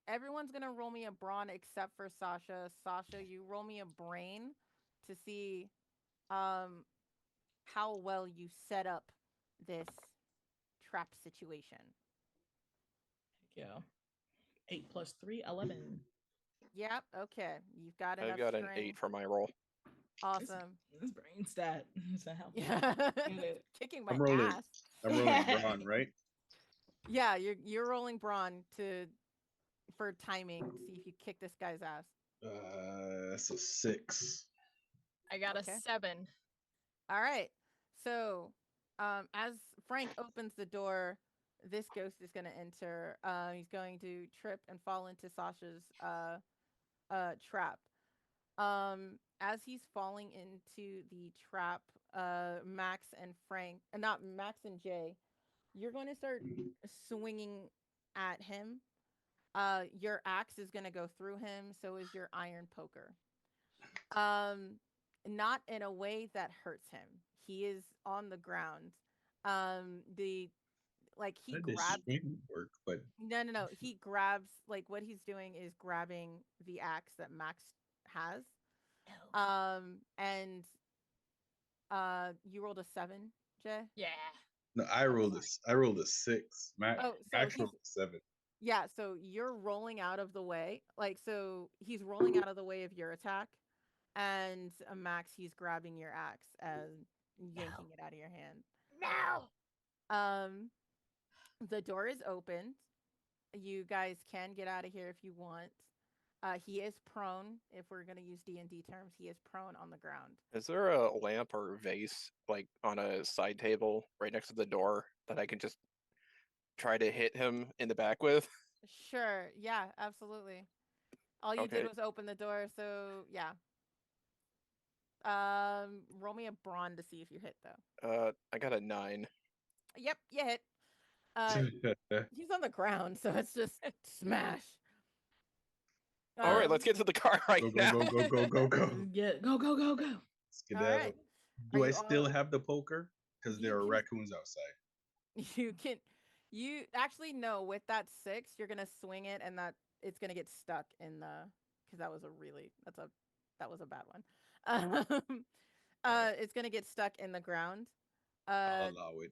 everyone's gonna roll me a brawn except for Sasha. Sasha, you roll me a brain to see how well you set up this trap situation. Yeah. 8 plus 3, 11. Yep, okay. You've got enough I've got an string. 8 for my roll. Awesome. This brain stat. It's a help. Yeah. Get it. Kicking my I'm rolling. ass. I'm rolling brawn, right? Yeah, you're rolling brawn for timing to see if you kick this guy's ass. That's a 6. I got Okay. a 7. All right. So, as Frank opens the door, this ghost is going to enter. He's going to trip and fall into Sasha's trap. as he's falling into the trap, Max and Frank, not Max and Jay, you're going to start swinging at him. Your axe is going to go through him. So is your iron poker. Um, not in a way that hurts him. He is on the ground. The like he How did this grabs. swing work? But No, no, no. He grabs like what he's doing is grabbing the axe that Max has. No. And you rolled a 7, Jay. Yeah. no, I'm sorry. I rolled a 6. Oh, so Max he's rolled a 7. yeah. So you're rolling out of the way, like so he's rolling out of the way of your attack, and Max he's grabbing your axe and yanking No. it out of your hand. No. Um, the door is open. You guys can get out of here if you want. He is prone. If we're gonna use D&D terms, he is prone on the ground. Is there a lamp or vase like on a side table right next to the door that I can just try to hit him in the back with? Sure. Yeah. Absolutely. All you did Okay. was open the door. So yeah. Roll me a brawn to see if you hit though. I got a 9. Yep, you hit. Uh, he's on the ground, so it's just smash. All right, let's Um, get to the car right Go, go, now. go, go, go, go, go. Get go go go go. all right. Skedaddle. Are Do I you still all? have the poker? Because You there are can. raccoons outside. You can. You actually no. With that 6, you're gonna swing it, and that it's gonna get stuck in the. Because that was a really. That was a bad one. It's gonna get stuck in the ground. I'll Uh, allow it.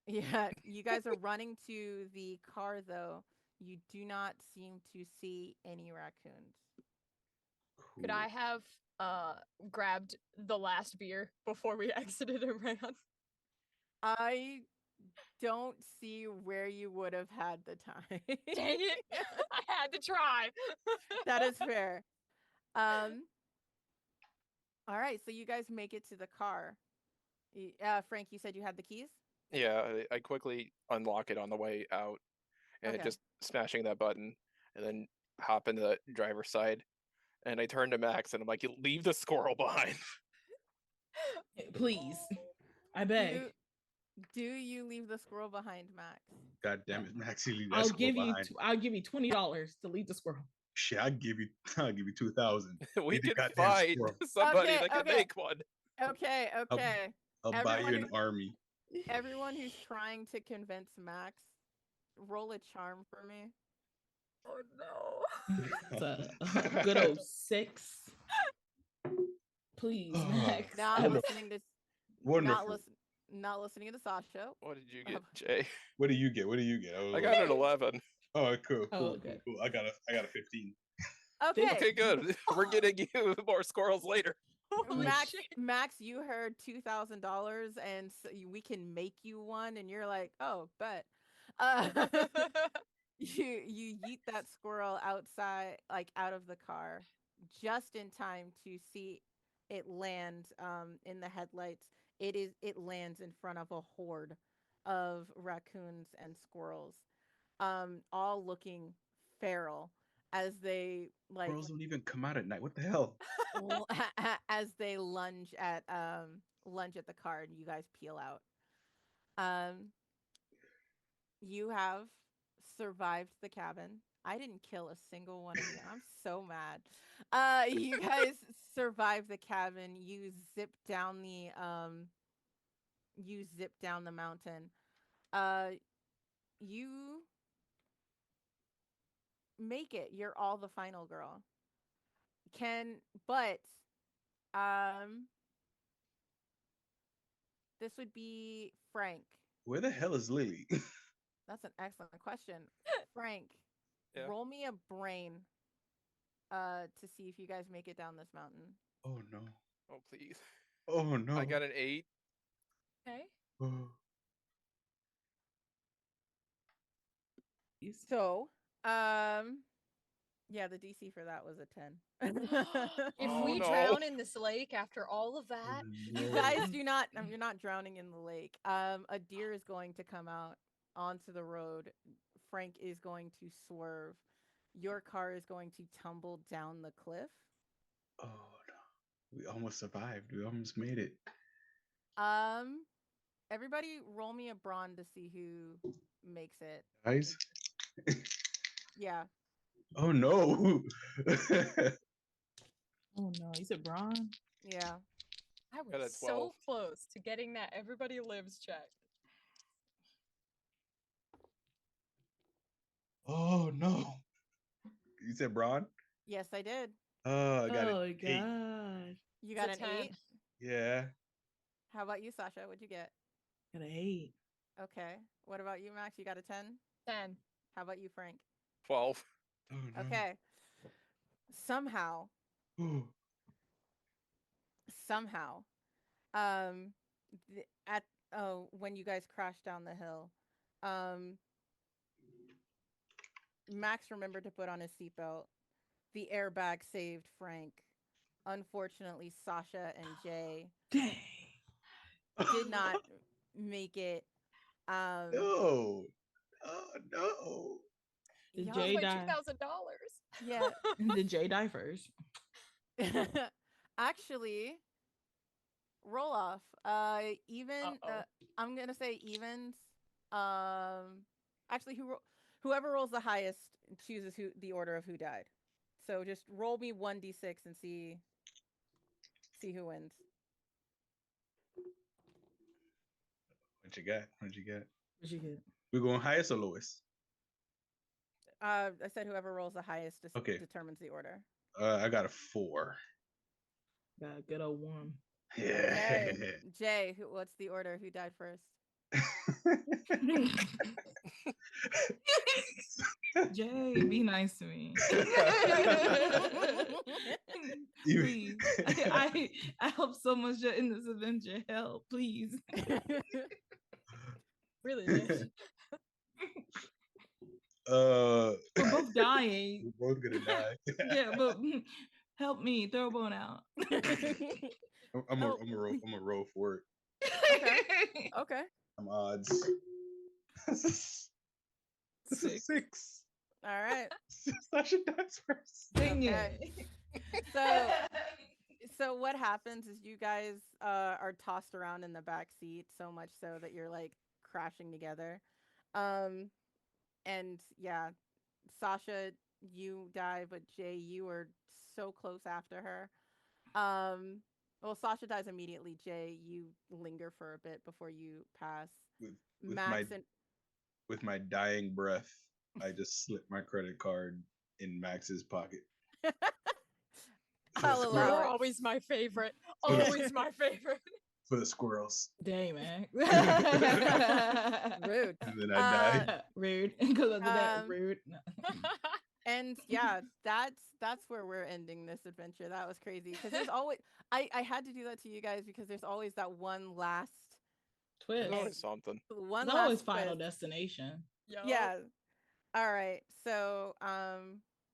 Yeah, you guys are running to the car though. You do not seem to see any raccoons. Could Cool. I have grabbed the last beer before we exited and ran? I don't see where you would have had the time. Dang it! I had to try. That is fair. Um, all right, so you guys make it to the car. Frank, you said you had the keys? Yeah, I quickly unlock it on the way out and Okay. just smashing that button and then hop into the driver's side. And I turn to Max and I'm like, "You leave the squirrel behind." Please, I Do beg. do you leave the squirrel behind, Max? God damn it, Max, you leave that I'll squirrel give you behind. I'll give you $20 to lead the squirrel. Shit, I'll give you 2,000. We Leave the can goddamn find squirrel. somebody Okay, that can okay, make one. okay, I'll, okay. I'll buy you Everyone an who army. everyone who's trying to convince Max, roll a charm for me. Oh no. It's a good old 6. Please, Max. Not Wonderful. listening to not Wonderful. listen not listening to Sasha. What did you get, Jay? What do you get? What do you get? I got an 11. Oh, cool, Oh, cool, okay. cool, cool. I got a 15. Okay, Okay, good. We're getting you more squirrels later. Holy Max, shit. Max, you heard $2,000, and we can make you one, and you're like, oh, bet. Uh, you yeet that squirrel outside, like out of the car, just in time to see it land in the headlights. It lands in front of a horde of raccoons and squirrels, all looking feral as they like Squirrels don't even come out at night. What the hell? as they lunge at the car and you guys peel out. Um, you have survived the cabin. I didn't kill a single one of you. I'm so mad. You guys survived the cabin. You zip down the mountain. Uh, you make it. You're all the final girl. Can but um this would be Frank. Where the hell is Lily? That's an excellent question. Frank, Yeah. roll me a brain to see if you guys make it down this mountain. Oh no. Oh, please. Oh no. I got an 8. Okay. Oh. So, yeah, the DC for that was a 10. If Oh, we no. drown in this lake after all of that, You guys do not you're not drowning in the lake. A deer is going to come out onto the road. Frank is going to swerve. Your car is going to tumble down the cliff. Oh no. We almost survived. We almost made it. Um, everybody, roll me a brawn to see who makes it. Guys. Yeah. Oh no. Oh no, you said Braun? Yeah. I Got a was 12. so close to getting that everybody lives check. Oh no. You said Braun? Yes, I did. Oh, I got Oh an my 8. god. You It's got a an 10. 8. Yeah. How about you, Sasha? What'd you get? Got an 8. Okay. What about you, Max? You got a 10? 10. How about you, Frank? 12. Oh no. Okay. Somehow, Ooh. somehow, at when you guys crashed down the hill, um, Max remembered to put on his seatbelt. The airbag saved Frank. Unfortunately, Sasha and Jay Dang. did not make it. Um, No. Oh no. Did y'all, That was Jay my die? $2,000. yeah. Did Jay die first? Actually, roll off. Even Uh-oh. I'm gonna say evens. Actually, whoever rolls the highest chooses who the order of who died. So just roll me 1d6 and see who wins. What you got? What you got? What'd you get? We're going highest or lowest? I said whoever rolls the highest Okay. determines the order. I got a 4. Got a good old 1. Yeah. Okay, Jay, what's the order? Who died first? Jay, be nice to me. Please. I hope so much you're in this adventure. Help, please. Really did. We're both dying. We're both gonna die. Yeah, but help me. Throw a bone out. I'm a roll for it. Okay. Okay. I'm odds. This is 6. All right. Sasha dies first. Dang Okay. it. So what happens is you guys are tossed around in the back seat so much so that you're like crashing together. And yeah, Sasha, you die, but Jay, you were so close after her. Well, Sasha dies immediately. Jay, you linger for a bit before you pass. With Max and my dying breath, I just slip my credit card in Max's pocket. I'll allow You're it. always my favorite. For the- Always my favorite. For the squirrels. Dang, man. Rude. And then I die. Rude. Because of that, Um, rude. And yeah, that's where we're ending this adventure. That was crazy because there's always I had to do that to you guys because there's always that one last Twist. There's always something. one It's last always Final twist. Destination. Yup. Yeah. All right. So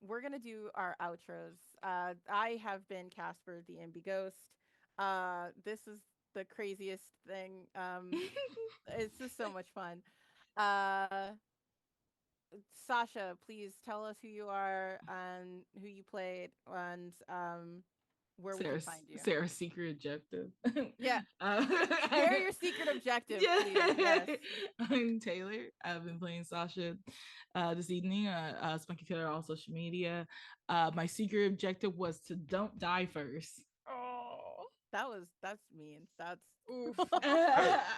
we're gonna do our outros. I have been Casper the Imby Ghost. This is the craziest thing. It's just so much fun. Uh Sasha, please tell us who you are and who you played and where we can find you. Sarah's secret objective. Yeah. Share your secret objective, please. Yes. I'm Taylor. I've been playing Sasha this evening. Spunky Taylor, all social media. My secret objective was to don't die first. Oh. That's mean. That's Oof.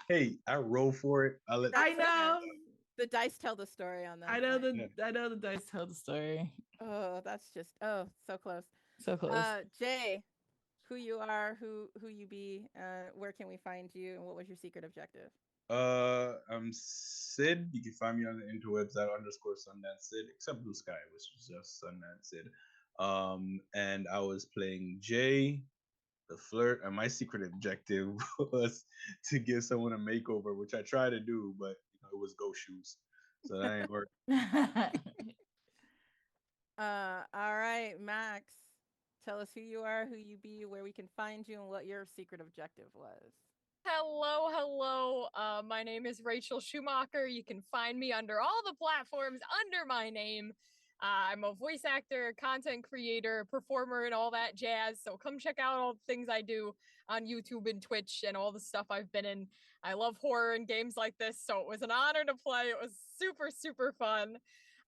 Hey, I roll for it. I'll let I know. the dice tell the story on that. I know Frank. I know the dice tell the story. Oh, that's just so close. So close. Jay, who you are, who you be, where can we find you, and what was your secret objective? I'm Sid. You can find me on the interwebs at _Sundance Sid, except Blue Sky, which is just Sundance Sid. And I was playing Jay, the flirt, and my secret objective was to give someone a makeover, which I tried to do, but it was ghost shoes, so that ain't work. All right, Max, tell us who you are, who you be, where we can find you, and what your secret objective was. Hello. My name is Rachel Schumacher. You can find me under all the platforms under my name. I'm a voice actor, content creator, performer, and all that jazz. So come check out all the things I do on YouTube and Twitch and all the stuff I've been in. I love horror and games like this, so it was an honor to play. It was super, super fun.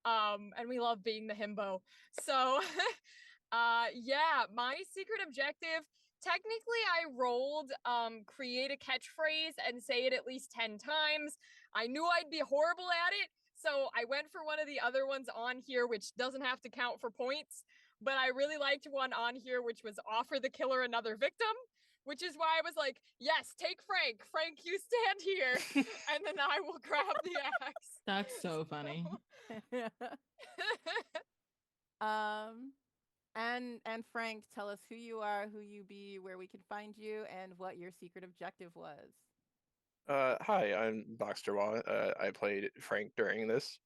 And we love being the himbo. So yeah, my secret objective, technically I rolled create a catchphrase and say it at least 10 times. I knew I'd be horrible at it, so I went for one of the other ones on here, which doesn't have to count for points. But I really liked one on here, which was offer the killer another victim, which is why I was like, yes, take Frank. Frank, you stand here, and then I will grab the axe. That's so funny. um, and Frank, tell us who you are, who you be, where we can find you, and what your secret objective was. Hi, I'm Boxterwa. I played Frank during this.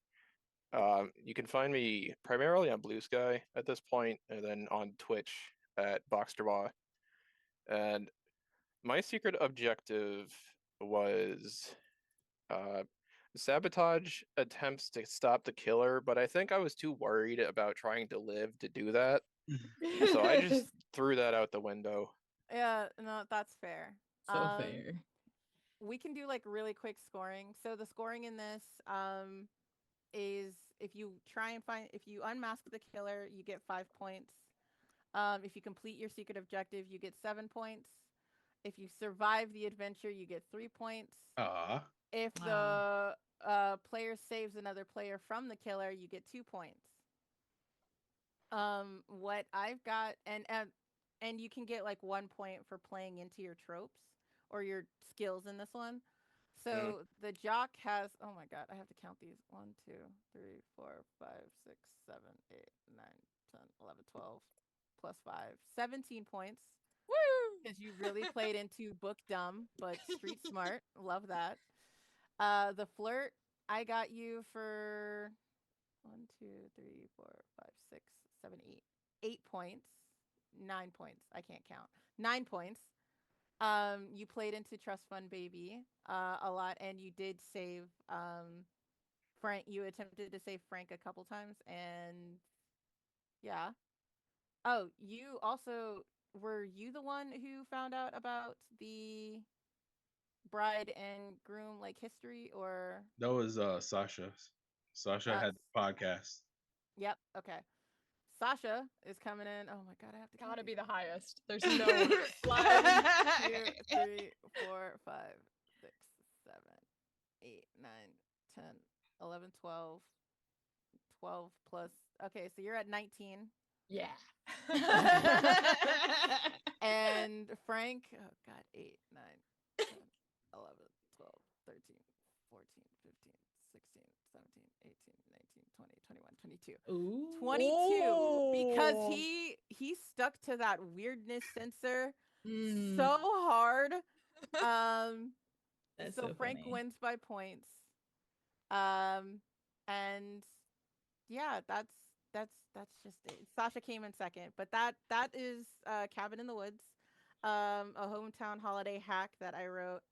You can find me primarily on Blue Sky at this point, and then on Twitch at Boxterwa. And my secret objective was uh, sabotage attempts to stop the killer, but I think I was too worried about trying to live to do that, so I just threw that out the window. Yeah, no, that's fair. So fair. We can do like really quick scoring. So the scoring in this is if you try and find if you unmask the killer, you get 5 points. If you complete your secret objective, you get 7 points. If you survive the adventure, you get 3 points. Ah, If Wow. the player saves another player from the killer, you get 2 points. What I've got, and you can get like 1 point for playing into your tropes or your skills in this one. Mm. So the jock has, oh my god, I have to count these: 1, 2, 3, 4, 5, 6, 7, 8, 9, 10, 11, 12, plus 5, 17 points. Woo! Because you really played into book dumb, but street smart. Love that. The flirt, I got you for 1, 2, 3, 4, 5, 6, 7, 8. 8 points. 9 points. I can't count. 9 points. You played into Trust Fund Baby a lot, and you did save Frank. You attempted to save Frank a couple times, and yeah. Oh, you also were you the one who found out about the bride and groom like history, or that was Sasha. Sasha uh had the podcast. yep, okay. Sasha is coming in. Oh my god, I have to count Gotta these. be the highest. There's no way. One, 2, 3, 4, 5, 6, 7, 8, 9, 10, 11, 12, 12 plus. Okay, so you're at 19. Yeah. And Frank, oh god, 8, 9, 10, 11, 12, 13, 14, 15, 16, 17, 18, 19, 20, 21, 22. Ooh. 22 because Oh. he stuck to that weirdness sensor Mm, so hard. Um that's so so Frank funny. wins by points. Um and yeah, that's just it. Sasha came in second, but that is Cabin in the Woods, a hometown holiday hack that I wrote.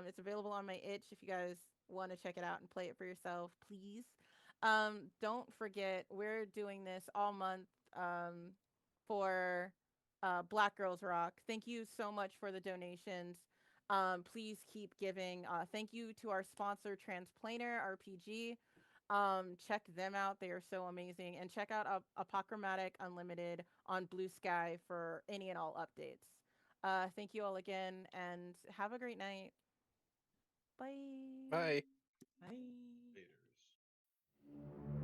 It's available on my itch if you guys want to check it out and play it for yourself, please. Don't forget we're doing this all month for Black Girls Rock. Thank you so much for the donations. Please keep giving. Thank you to our sponsor, Transplaner RPG. Check them out. They are so amazing. And check out Apochromatic Unlimited on Blue Sky for any and all updates. Thank you all again and have a great night. Bye. Bye. Bye. Haters.